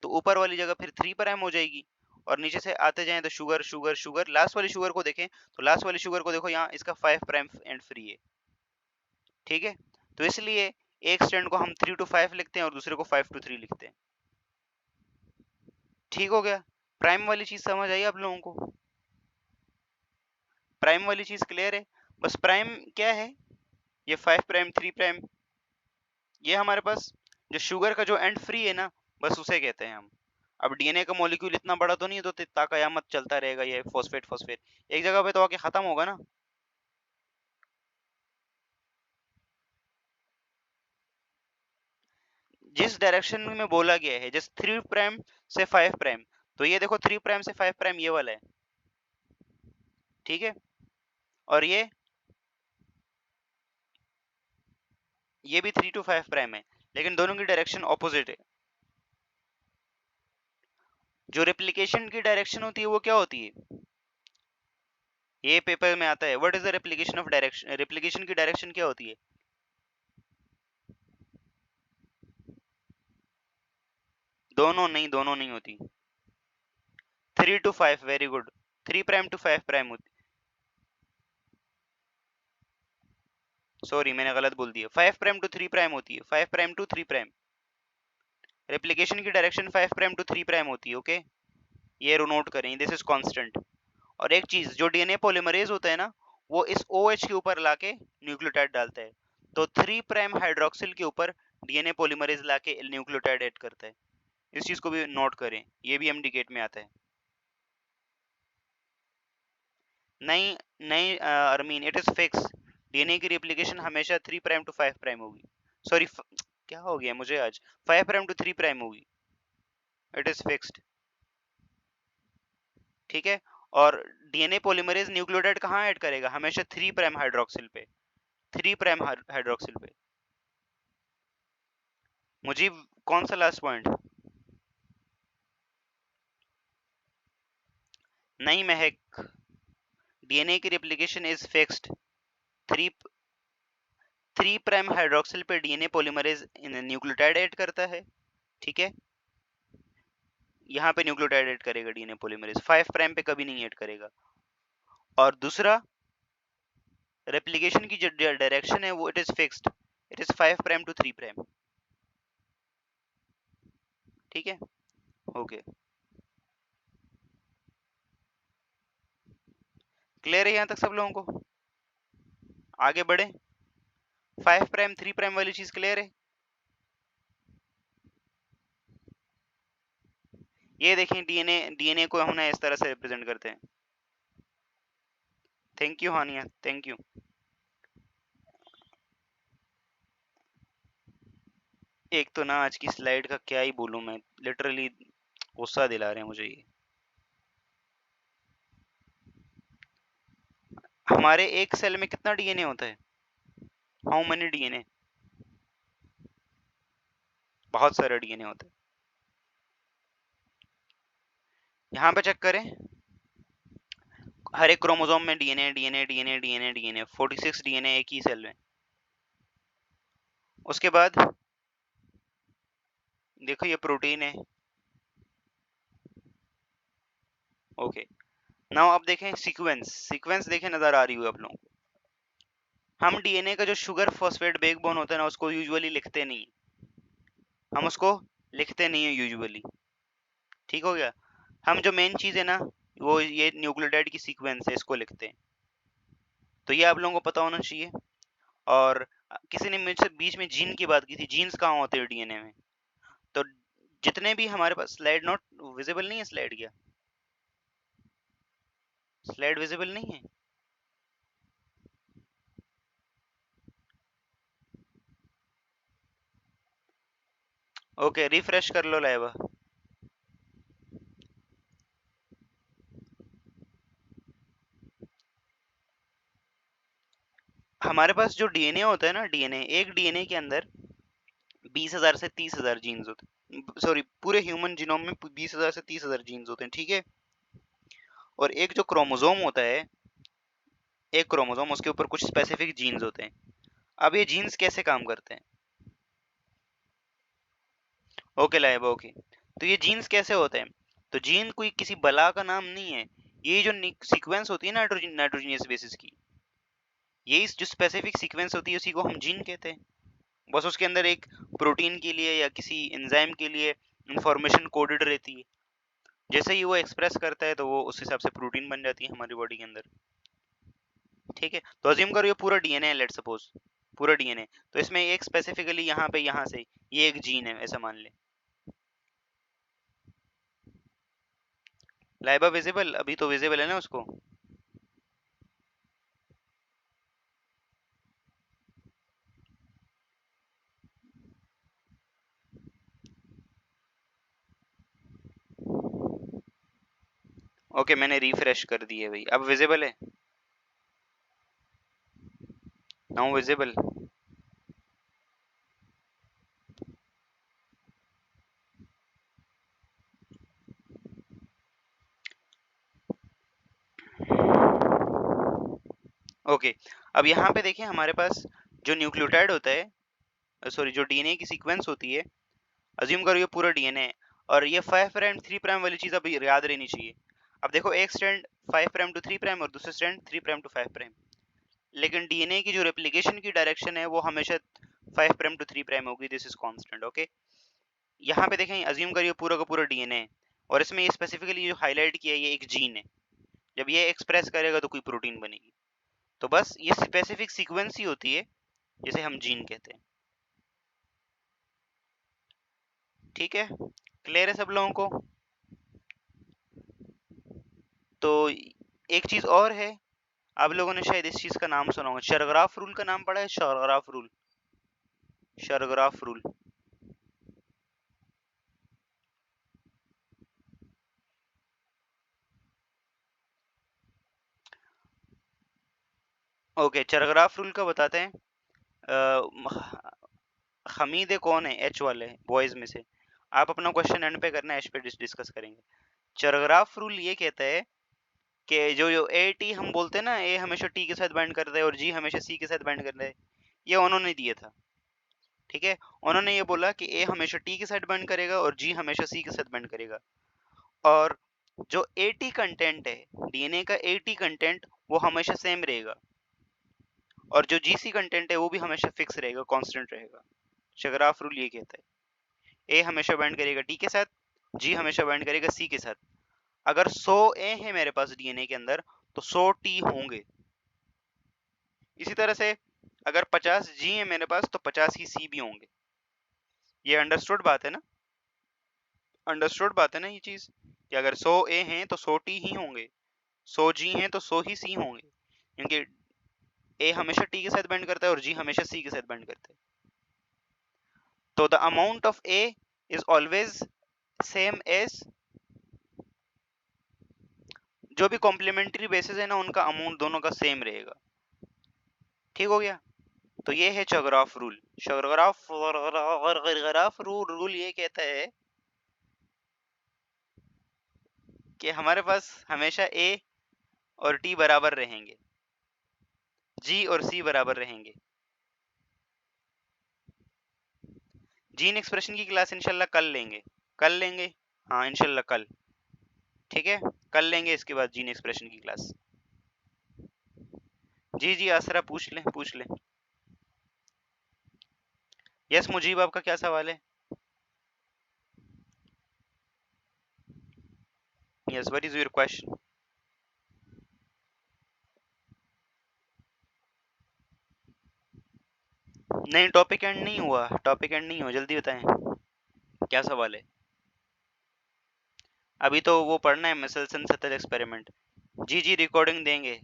तो ऊपर वाली जगह फिर 3 प्राइम हो जाएगी, और नीचे से आते जाएं तो शुगर शुगर शुगर, लास्ट वाली शुगर को देखें तो लास्ट वाली शुगर को देखो यहाँ इसका 5 प्राइम एंड फ्री है, ठीक है। तो इसलिए एक स्टैंड को हम 3 to 5 लिखते हैं और दूसरे को 5 to 3 लिखते हैं, ठीक हो गया। प्राइम वाली चीज समझ आई आप लोगों को, प्राइम वाली चीज क्लियर है। बस प्राइम क्या है, ये 5 प्राइम 3 प्राइम, ये हमारे पास जो शुगर का जो एंड फ्री है ना, बस उसे कहते हैं हम। अब डीएनए का मॉलिक्यूल इतना बड़ा तो नहीं है तो इतना कयामत चलता रहेगा, ये फॉस्फेट फॉस्फेट एक जगह पे तो आके खत्म होगा ना। जिस डायरेक्शन में बोला गया है, जैसे 3 प्राइम से 5 प्राइम, तो ये देखो 3 प्राइम से 5 प्राइम ये वाला है, ठीक है। और ये भी 3 to 5 प्राइम है, लेकिन दोनों की डायरेक्शन ऑपोजिट है। जो रेप्लिकेशन की डायरेक्शन होती है वो क्या होती है, ये पेपर में आता है, what is the replication of direction, replication की डायरेक्शन क्या होती है। दोनों नहीं होती, 3 to 5, very good, 3 prime to 5 prime होती, सॉरी मैंने गलत बोल दिया, 5 प्राइम टू 3 प्राइम होती है, 5 प्राइम टू 3 प्राइम, रेप्लिकेशन की डायरेक्शन 5 प्राइम टू 3 प्राइम होती है, ओके। ये नोट करें, दिस इज कांस्टेंट। और एक चीज, जो डीएनए पॉलीमरेज होता है ना, वो इस OH के ऊपर लाके न्यूक्लियोटाइड डालता है, तो 3 प्राइम हाइड्रोक्सिल के ऊपर डीएनए पॉलीमरेज लाके न्यूक्लियोटाइड ऐड करता है, इस चीज को भी नोट करें, ये भी एमडीकेट में आता है। नहीं नहीं अरमीन, इट इज फिक्स, डीएनए की रेप्लिकेशन हमेशा 3 प्राइम टू 5 प्राइम होगी, सॉरी क्या हो गया मुझे आज, 5 प्राइम टू 3 प्राइम होगी, इट इज फिक्स्ड, ठीक है। और डीएनए पॉलीमरेज न्यूक्लियोटाइड कहाँ ऐड करेगा, हमेशा 3 प्राइम हाइड्रोक्सिल पे, 3 प्राइम हाइड्रोक्सिल पे। मुझे कौन सा लास्ट पॉइंट, नहीं महक, डीएनए की replication is fixed, 3 3 prime hydroxyl पे डीएनए पॉलीमरेज न्यूक्लियोटाइड ऐड करता है, ठीक है। यहाँ पे न्यूक्लियोटाइड ऐड करेगा डीएनए पॉलीमरेज, 5 प्राइम पे कभी नहीं ऐड करेगा। और दूसरा, रेप्लिकेशन की जो डायरेक्शन है वो it is fixed, it is 5 prime to 3 prime, ठीक है। ओके, क्लियर है यहाँ तक सब लोगों को? आगे बढ़े, 5 प्राइम 3 प्राइम वाली चीज क्लियर है? ये देखें, डीएनए डीएनए को हम इस तरह से रिप्रेजेंट करते हैं। Thank you Hania, thank you. एक तो ना आज की स्लाइड का क्या ही बोलूं मैं, लिटरली गुस्सा दिला रहे हैं मुझे ये। हमारे एक सेल में कितना डीएनए होता है? How many DNA? बहुत सारा डीएनए होता है। यहाँ पे चेक करें, हर एक क्रोमोसोम में DNA DNA DNA DNA DNA 46 DNA एक ही सेल में। उसके बाद देखो ये प्रोटीन है, ओके। नाउ अब देखें सीक्वेंस, सीक्वेंस देखें, नजर आ रही हुई आप लोगों को। हम डीएनए का जो शुगर फॉस्फेट बैकबोन होता है ना, उसको यूजुअली लिखते नहीं, हम उसको लिखते नहीं है यूजुअली, ठीक हो गया। हम जो मेन चीज है ना, वो ये न्यूक्लियोटाइड की सीक्वेंस है, इसको लिखते हैं। तो ये आप लोगों को पता होना चाहिए। और किसी ने मुझसे बीच में जीन की बात की थी, जीन्स कहाँ होते हैं डीएनए में? तो जितने भी हमारे पास, स्लाइड नॉट विजिबल नहीं है, स्लाइड क्या, स्लाइड विजिबल नहीं है? ओके, रिफ्रेश कर लो लाइव। हमारे पास जो डीएनए होता है ना, डीएनए, एक डीएनए के अंदर 20,000 से 30,000 जीन्स होते हैं, सॉरी पूरे ह्यूमन जीनोम में 20,000 से 30,000 जीन्स होते हैं, ठीक है। और एक जो क्रोमोसोम होता है, एक क्रोमोसोम, उसके ऊपर कुछ स्पेसिफिक जीन्स होते हैं। अब ये जीन्स कैसे काम करते हैं? Okay live, okay. तो ये जीन्स कैसे होते हैं? तो जीन कोई किसी बला का नाम नहीं है, ये जो सीक्वेंस होती है नाइट्रोजनियस बेसिस की, यही जो स्पेसिफिक सीक्वेंस होती है उसी को हम जीन कहते हैं। बस उसके अंदर एक प्रोटीन के लिए या किसी एंजाइम के लिए इंफॉर्मेशन कोडेड रहती है, जैसे ही वो एक्सप्रेस करता है तो वो उस हिसाब से प्रोटीन बन जाती है हमारी बॉडी के अंदर, ठीक है। तो अज्यूम करो ये पूरा डीएनए है, लेट सपोज पूरा डीएनए, तो इसमें एक स्पेसिफिकली यहाँ पे, यहाँ से ये एक जीन है, ऐसा मान ले। लाइबा विजिबल? अभी तो विजिबल है ना उसको। ओके, मैंने रिफ्रेश कर दी है भाई, अब विजिबल है, नाउ विजिबल। ओके, अब यहाँ पे देखिए हमारे पास जो न्यूक्लियोटाइड होता है, सॉरी जो डीएनए की सीक्वेंस होती है, अज्यूम करो ये पूरा डीएनए है, और ये 5 प्राइम 3 प्राइम वाली चीज अब याद रहनी चाहिए। अब देखो एक स्ट्रैंड 5 प्राइम टू 3 प्राइम और दूसरा स्ट्रैंड 3 प्राइम टू 5 प्राइम, लेकिन डीएनए की जो रेप्लिकेशन की डायरेक्शन है वो हमेशा 5 प्राइम टू 3 प्राइम होगी, दिस इज कांस्टेंट, ओके। यहाँ पे देखें, अज्यूम करिए पूरा का पूरा डीएनए है, और इसमें ये स्पेसिफिकली जो हाईलाइट किया है ये एक जीन है, जब ये एक्सप्रेस करेगा तो कोई प्रोटीन बनेगी। तो बस ये स्पेसिफिक सीक्वेंस ही होती है जिसे हम जीन कहते हैं, ठीक है। क्लियर है सब लोगों को? तो एक चीज और है, आप लोगों ने शायद इस चीज का नाम सुना होगा, शरग्राफ रूल का नाम पड़ा है, शरग्राफ रूल, शरग्राफ रूल। ओके, चरग्राफ रूल का बताते हैं। हमीद है कौन है, एच वाले बॉयज में से? आप अपना क्वेश्चन एंड पे करना, एच पे डिस्कस करेंगे। चरग्राफ रूल ये कहता है कि जो जो ए टी हम बोलते हैं ना, ए हमेशा टी के साथ बाइंड करता है और जी हमेशा सी के साथ बाइंड करता है, ये उन्होंने दिया था। ठीक है, उन्होंने ये बोला कि ए हमेशा टी के साथ बाइंड करेगा और जी हमेशा सी के साथ बाइंड करेगा। और जो एटी कंटेंट है, डीएनए का एटी कंटेंट वो हमेशा सेम रहेगा, और जो जीसी कंटेंट है वो भी हमेशा फिक्स रहेगा, कांस्टेंट रहेगा। शगराफ रूल ये कहता है ए हमेशा बाइंड करेगा टी के साथ, जी हमेशा बाइंड करेगा सी के साथ। अगर 100 ए है मेरे पास डीएनए के अंदर तो 100 टी होंगे। इसी तरह से अगर 50 जी है मेरे पास तो 50 ही सी भी होंगे। ये अंडरस्टूड बात है ना? अंडरस्टूड बात है ना ये चीज, कि अगर 100 ए हैं तो 100 टी ही होंगे, 100 जी हैं तो 100 ही सी होंगे, क्योंकि ए हमेशा टी के साथ बाइंड करता है और जी हमेशा सी के साथ बाइंड करता है। तो the amount of A is always same as, जो भी कॉम्प्लीमेंट्री बेसिस है ना उनका अमाउंट दोनों का सेम रहेगा। ठीक हो गया? तो ये है चौग्राफ रूल। चौग्राफ रूल ये कहता है कि हमारे पास हमेशा ए और टी बराबर रहेंगे, जी और सी बराबर रहेंगे। जीन एक्सप्रेशन की क्लास इंशाल्लाह कल लेंगे, कल लेंगे, हाँ इंशाल्लाह कल। ठीक है, कल लेंगे इसके बाद जीन एक्सप्रेशन की क्लास। जी जी आसरा पूछ लें, पूछ लें। यस मुजीब, आपका क्या सवाल है? Yes, what is your question? नहीं, टॉपिक एंड नहीं हुआ, टॉपिक एंड नहीं हुआ, जल्दी बताएं क्या सवाल है। अभी तो वो पढ़ना है मिसेल्सन सतल एक्सपेरिमेंट। जी जी रिकॉर्डिंग देंगे।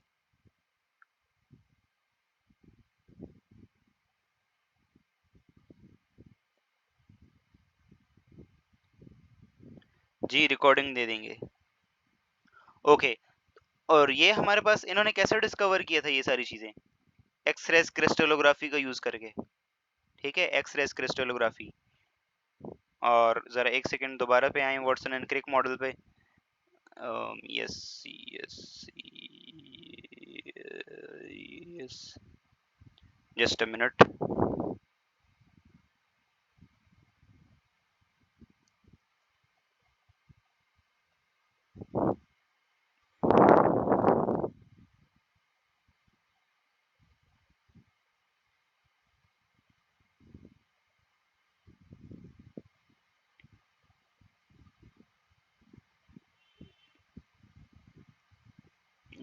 जी रिकॉर्डिंग दे देंगे। ओके, और ये हमारे पास इन्होंने कैसे डिस्कवर किया था ये सारी चीजें? एक्सरेज क्रिस्टलोग्राफी का यूज करके। ठीक है, एक्सरेज क्रिस्टलोग्राफी। और जरा एक सेकंड दोबारा पे आए वाटसन एंड क्रिक मॉडल पे। Yes yes yes, just a minute.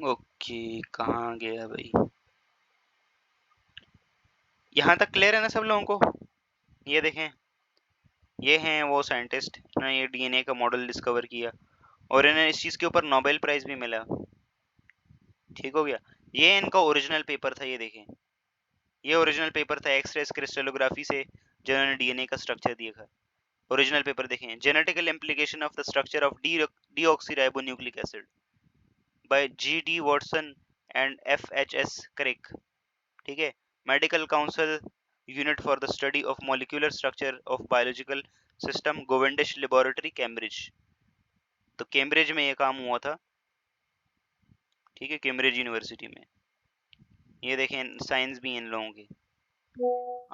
Okay, कहाँ गया भाई? यहाँ तक क्लियर है ना सब लोगों को? ये देखें, ये हैं वो साइंटिस्ट ने ये डीएनए का मॉडल डिस्कवर किया, और इन्हें इस चीज के ऊपर नोबेल प्राइज भी मिला। ठीक हो गया? ये इनका ओरिजिनल पेपर था, ये देखें, ये ओरिजिनल पेपर था एक्सरे क्रिस्टलोग्राफी से जिन्होंने डीएनए का स्ट्रक्चर दिया था। ओरिजिनल पेपर देखें, genetical implication of the structure of deoxyribonucleic acid by G D. Watson and F H S. Crick. ठीक है, medical council unit for the study of molecular structure of biological system, Cavendish laboratory, Cambridge. तो कैम्ब्रिज में ये काम हुआ था। ठीक है, कैम्ब्रिज यूनिवर्सिटी में। ये देखें साइंस भी इन लोगों की,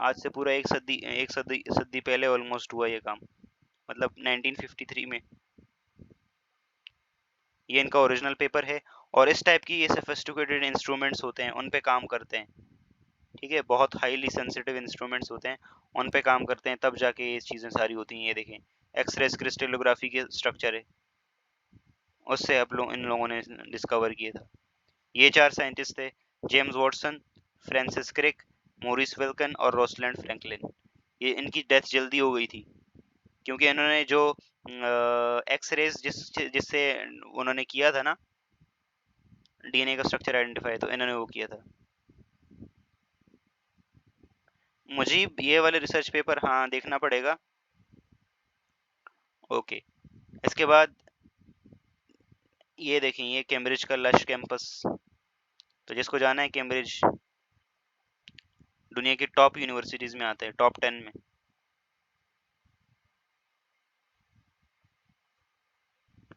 आज से पूरा एक सदी पहले ऑलमोस्ट हुआ ये काम, मतलब 1953 में। ये इनका ओरिजिनल पेपर है, और इस टाइप की ये सोफिस्टिकेटेड इंस्ट्रूमेंट्स होते हैं उन पे काम करते हैं। ठीक है, बहुत हाईली सेंसिटिव इंस्ट्रूमेंट्स होते हैं, उन पे काम करते हैं, तब जाके ये चीज़ें सारी होती हैं। ये देखें, एक्सरे क्रिस्टलोग्राफी के स्ट्रक्चर है, उससे अब लोग इन लोगों ने डिस्कवर किया था। ये चार साइंटिस्ट थे, James Watson, Francis Crick, Maurice Wilkins और रोसलैंड फ्रैंकलिन। ये इनकी डेथ जल्दी हो गई थी, क्योंकि इन्होंने जो एक्सरेज जिससे उन्होंने किया था ना डीएनए का स्ट्रक्चर आइडेंटिफाई, तो इन्होंने वो किया था। मुझे ये वाले रिसर्च पेपर हाँ देखना पड़ेगा। ओके, इसके बाद ये देखें, ये कैम्ब्रिज का लश कैंपस। तो जिसको जाना है कैम्ब्रिज, दुनिया की टॉप यूनिवर्सिटीज में आता है, टॉप 10 में।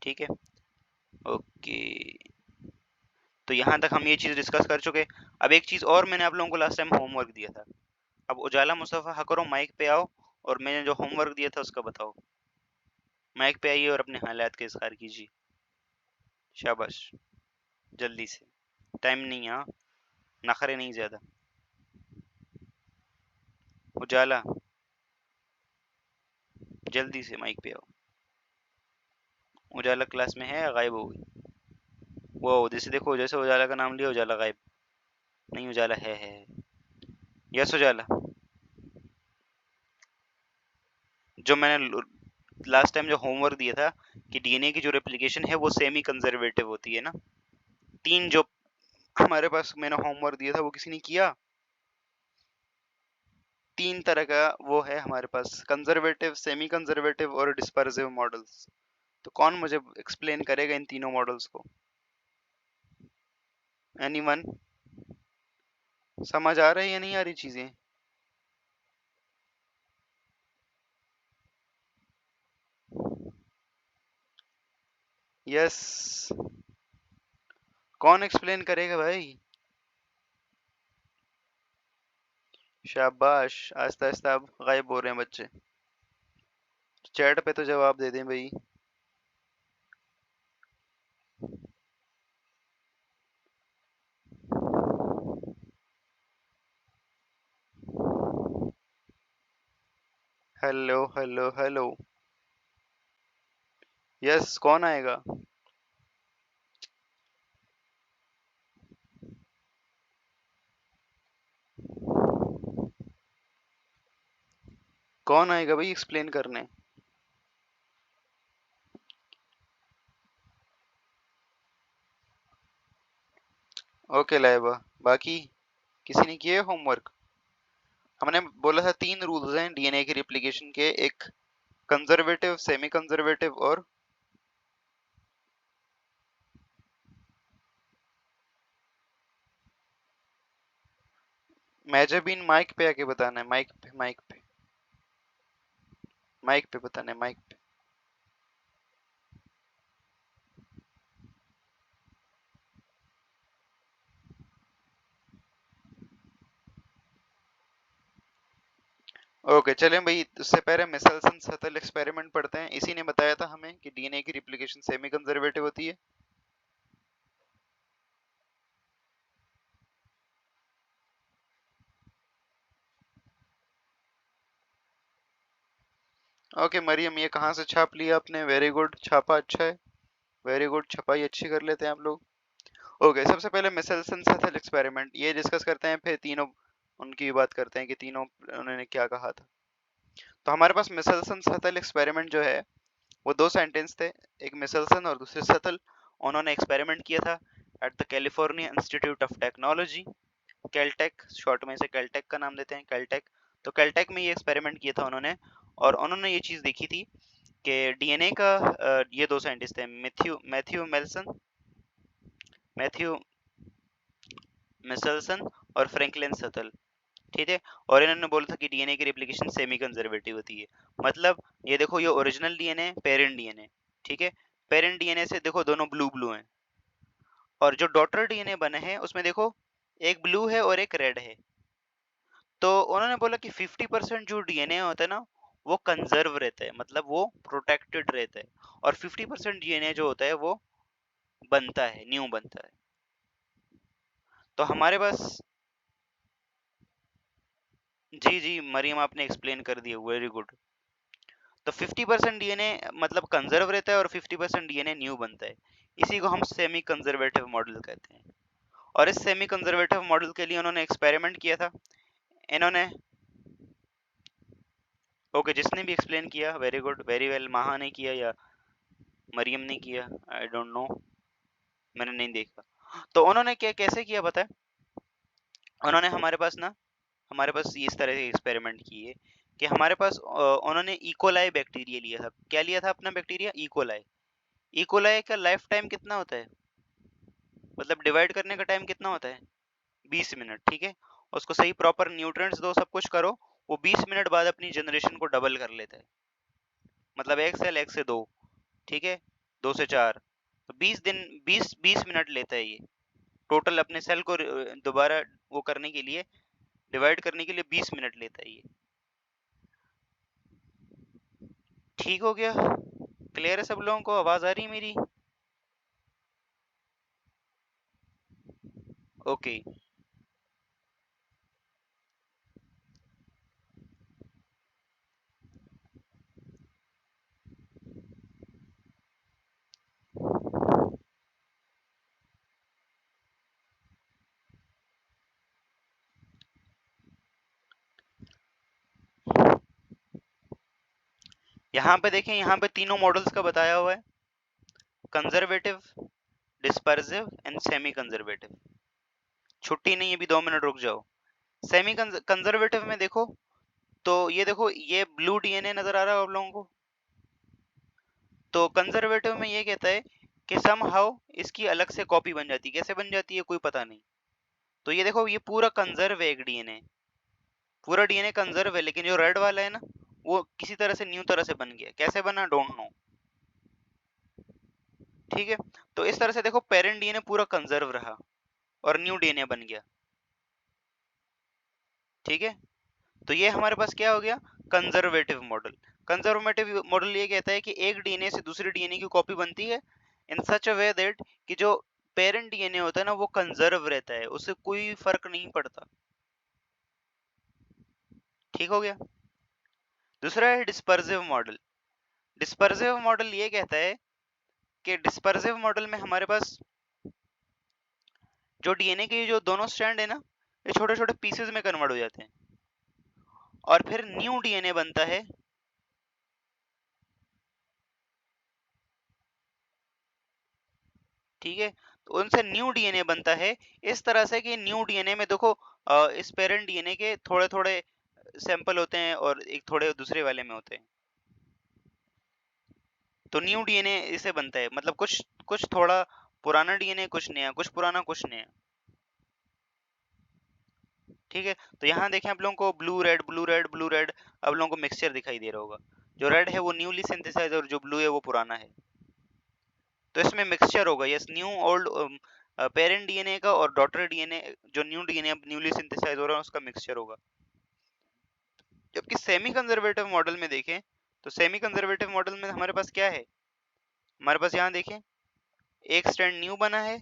ठीक है, ओके, तो यहाँ तक हम ये चीज़ डिस्कस कर चुके। अब एक चीज़ और मैंने आप लोगों को लास्ट टाइम होमवर्क दिया था, अब उजाला मुस्तफा हाँ करो, माइक पे आओ और मैंने जो होमवर्क दिया था उसका बताओ। माइक पे आइए और अपने हालात का इजहार कीजिए। शाबाश, जल्दी से, टाइम नहीं, हाँ, नखरे नहीं ज्यादा। उजाला, जल्दी से माइक पे आओ। उजाला क्लास में है या गायब हो गई? वो जैसे देखो, जैसे उजाला का नाम लिया उजाला गायब। नहीं, उजाला है। यस उजाला, जो मैंने लास्ट टाइम जो होमवर्क दिया था कि डीएनए की जो रेप्लिकेशन है वो सेमी कंजर्वेटिव होती है ना। तीन जो हमारे पास मैंने होमवर्क दिया था वो किसी ने किया? तीन तरह का वो है हमारे पास, कंजर्वेटिव, सेमी कंजर्वेटिव और डिस्पर्सिव मॉडल्स। तो कौन मुझे एक्सप्लेन करेगा इन तीनों मॉडल्स को? एनीवन? समझ आ रही है या नहीं आ रही चीजें? यस, कौन एक्सप्लेन करेगा भाई? शाबाश, आहिस्ता आहिस्ता अब गायब हो रहे हैं बच्चे। चैट पे तो जवाब दे दें भाई। Hello hello hello. यस, कौन आएगा? कौन आएगा भाई एक्सप्लेन करने? ओके लाइबा, बाकी किसी ने किए होमवर्क? हमने बोला था तीन रूल्स हैं डीएनए की रिप्लिकेशन के, एक कंजर्वेटिव, सेमी कंजर्वेटिव और मेजरबीन। माइक पे आके बताना है, माइक पे, माइक पे, माइक पे बताना है, माइक पे। ओके चलें भाई, उससे पहले मिसेल्सन सतल एक्सपेरिमेंट पढ़ते हैं। इसी ने बताया था हमें कि डीएनए की रिप्लिकेशन सेमी कंजर्वेटिव होती है। ओके मरियम, ये कहाँ से छाप लिया आपने? वेरी गुड, छापा अच्छा है। वेरी गुड, छपाई अच्छी कर लेते हैं आप लोग। ओके, सबसे पहले मिसेल्सन सतल एक्सपेरिमेंट ये डिस्कस करते हैं, फिर तीनों उनकी बात करते हैं कि तीनों उन्होंने क्या कहा था। तो हमारे पास मिसेल्सन सतल एक्सपेरिमेंट जो है वो दो सेंटेंस थे, एक मिसेल्सन और दूसरे सतल। उन्होंने एक्सपेरिमेंट किया था at the California institute of technology, Caltech, short में से कैलटेक का नाम देते हैं, कैलटेक। तो कैलटेक में ये एक्सपेरिमेंट किया था उन्होंने, और उन्होंने ये चीज देखी थी कि डीएनए का, ये दो साइंटिस्ट थे, मैथ्यू मैथ्यू मेल्सन मैथ्यू मिसेल्सन और फ्रैंकलिन सतल, ठीक है। और इन्होंने बोला था कि डीएनए की रेप्लिकेशन सेमी कंजर्वेटिव होती है। मतलब ये देखो, ये ओरिजिनल डीएनए, पेरेंट डीएनए, ठीक है। पेरेंट डीएनए से देखो दोनों ब्लू ब्लू हैं, और जो डॉटर डीएनए बने हैं उसमें देखो एक ब्लू है और एक रेड है। तो उन्होंने बोला कि 50% जो डीएनए होता है ना वो कंजर्व रहता है, मतलब वो प्रोटेक्टेड रहता है, और 50% डीएनए जो होता है वो बनता है, न्यू बनता है। तो हमारे पास, जी जी मरियम, आपने एक्सप्लेन कर दिया, वेरी गुड। तो 50% डीएनए मतलब कंजर्व रहता है और 50% डीएनए न्यू बनता है। इसी को हम सेमी कंजर्वेटिव मॉडल कहते हैं। और इस सेमी कंजर्वेटिव मॉडल के लिए उन्होंने एक्सपेरिमेंट किया था। इन्होंने, ओके, जिसने भी एक्सप्लेन किया वेरी गुड, वेरी वेल। महा ने किया या मरियम ने किया, आई डोंट नो, मैंने नहीं देखा। तो उन्होंने क्या कैसे किया पता है? उन्होंने हमारे पास इस तरह के एक्सपेरिमेंट किए कि हमारे पास उन्होंने इकोलाई बैक्टीरिया लिया था। क्या लिया था अपना बैक्टीरिया? इकोलाई। इकोलाई का लाइफ टाइम कितना होता है, मतलब डिवाइड करने का टाइम कितना होता है? 20 मिनट, ठीक है। उसको सही प्रॉपर न्यूट्रिएंट्स दो, सब कुछ करो, वो 20 मिनट बाद अपनी जनरेशन को डबल कर लेता है। मतलब एक सेल एक से दो, ठीक है, दो से चार, तो 20 दिन, 20 मिनट लेता है ये टोटल अपने सेल को दोबारा वो करने के लिए, डिवाइड करने के लिए 20 मिनट लेता है ये। ठीक हो गया? क्लियर है सब लोगों को? आवाज आ रही है मेरी? ओके। यहाँ पे देखें, यहाँ पे तीनों मॉडल्स का बताया हुआ है, conservative, dispersive and semi conservative. छुट्टी नहीं, अभी 2 मिनट रुक जाओ। सेमी कंजर्वेटिव में देखो तो ये देखो, ये ब्लू डीएनए नजर आ रहा है आप लोगों को। तो कंजर्वेटिव में ये कहता है कि समहाउ इसकी अलग से कॉपी बन जाती है। कैसे बन जाती है कोई पता नहीं। तो ये देखो, ये पूरा कंजर्व है, एक डीएनए पूरा डीएनए कंजर्व है, लेकिन जो रेड वाला है ना, वो किसी तरह से न्यू तरह से बन गया। कैसे बना, डोंट नो। ठीक है, तो इस तरह से देखो, पेरेंट डीएनए पूरा कंजर्व रहा और न्यू डीएनए बन गया। ठीक है, तो ये हमारे पास क्या हो गया, कंजर्वेटिव मॉडल। कंजर्वेटिव मॉडल ये कहता है कि एक डीएनए से दूसरे डीएनए की कॉपी बनती है इन सच अ वे दैट कि जो पेरेंट डीएनए होता है ना, वो कंजर्व रहता है, उससे कोई फर्क नहीं पड़ता। ठीक हो गया? दूसरा है डिस्पर्सिव मॉडल। डिस्पर्सिव मॉडल ये कहता है कि डिस्पर्सिव मॉडल में हमारे पास जो डीएनए के जो दोनों स्ट्रैंड है ना, ये छोटे छोटे पीसेस में कन्वर्ट हो जाते हैं और फिर न्यू डीएनए बनता है। ठीक है, तो उनसे न्यू डीएनए बनता है इस तरह से कि न्यू डीएनए में देखो, इस पेरेंट डीएनए के थोड़े थोड़े सैंपल होते हैं और एक थोड़े दूसरे वाले में होते हैं। तो न्यू डीएनए इसे बनता है, मतलब कुछ कुछ थोड़ा पुराना डीएनए, कुछ नया, कुछ पुराना, कुछ नया। ठीक है, तो यहाँ देखें आप लोगों को blue red blue red blue red, आप लोगों को मिक्सचर दिखाई दे रहा होगा। जो रेड है वो न्यूली सिंथेसाइज और जो ब्लू है वो पुराना है। तो इसमें मिक्सचर होगा, yes, new old parent DNA का और डॉटर डीएनए, जो न्यू डीएनए अब न्यूली सिंथेसाइज हो रहा है उसका मिक्सचर होगा। जबकि सेमी कंजर्वेटिव मॉडल में देखें तो सेमी कंजर्वेटिव मॉडल में हमारे पास क्या है, हमारे पास यहाँ देखें एक स्ट्रैंड न्यू बना है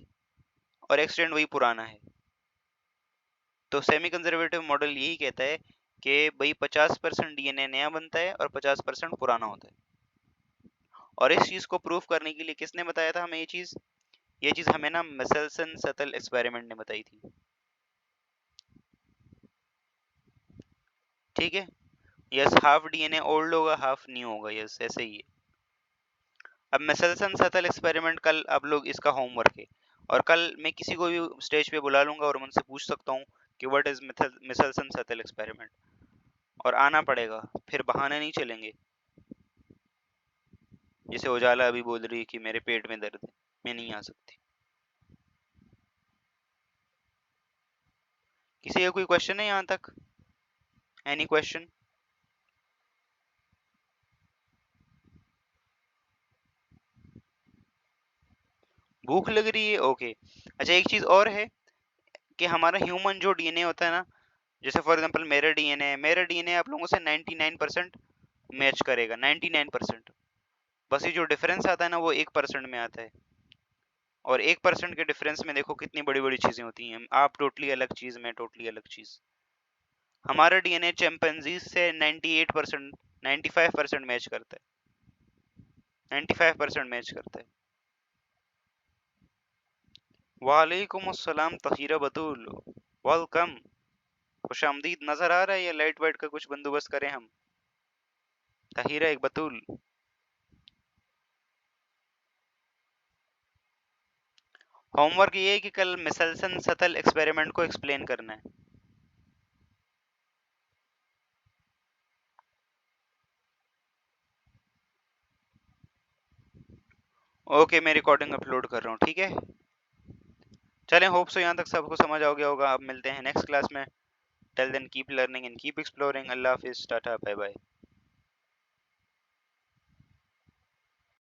और एक स्ट्रैंड वही पुराना है। तो सेमी कंजर्वेटिव मॉडल यही कहता है कि भाई 50% डीएनए नया बनता है और 50% पुराना होता है। और इस चीज को प्रूफ करने के लिए किसने बताया था हमें ये चीज हमें ना मिसेल्सन सतल एक्सपेरिमेंट ने बताई थी। ठीक है, यस, हाफ डीएनए ओल्ड होगा, हाफ न्यू होगा, यस, ऐसे ही है। अब मिसेल्सन सतल एक्सपेरिमेंट कल आप लोग इसका होमवर्क है, और कल मैं किसी को भी स्टेज पे बुला लूंगा और उनसे पूछ सकता हूँ कि व्हाट इज मिसेल्सन सतल एक्सपेरिमेंट, और आना पड़ेगा, फिर बहाने नहीं चलेंगे। जैसे उजाला अभी बोल रही है कि मेरे पेट में दर्द है, मैं नहीं आ सकती। किसी का कोई क्वेश्चन है यहाँ तक? Any question? भूख लग रही है, ओके। अच्छा, एक चीज और है कि हमारा ह्यूमन जो डीएनए होता है ना, जैसे फॉर एग्जांपल मेरा डीएनए आप लोगों से 99% मैच करेगा, 99%। बस ये जो डिफरेंस आता है ना, वो 1% में आता है। और 1% के डिफरेंस में देखो कितनी बड़ी बड़ी चीजें होती हैं। आप टोटली अलग चीज, मैं टोटली अलग चीज। हमारा डीएनए चिंपैंजी से 98%, 95% मैच करता है, 95% मैच करता है। वालेकुम अस्सलाम तहीरा बतूल, वेलकम, खुशामदीद। नजर आ रहा है, या लाइट वाइट का कुछ बंदोबस्त करें हम? तहीरा एक बतूल। होमवर्क ये है कि कल मिसेल्सन सतल एक्सपेरिमेंट को एक्सप्लेन करना है। ओके, मैं रिकॉर्डिंग अपलोड कर रहा हूँ, ठीक है। चलें, होप सो यहाँ तक सबको समझ आ गया होगा। अब मिलते हैं नेक्स्ट क्लास में। Till then keep learning and keep exploring. अल्लाह हाफिज़, टाटा, बाय बाय।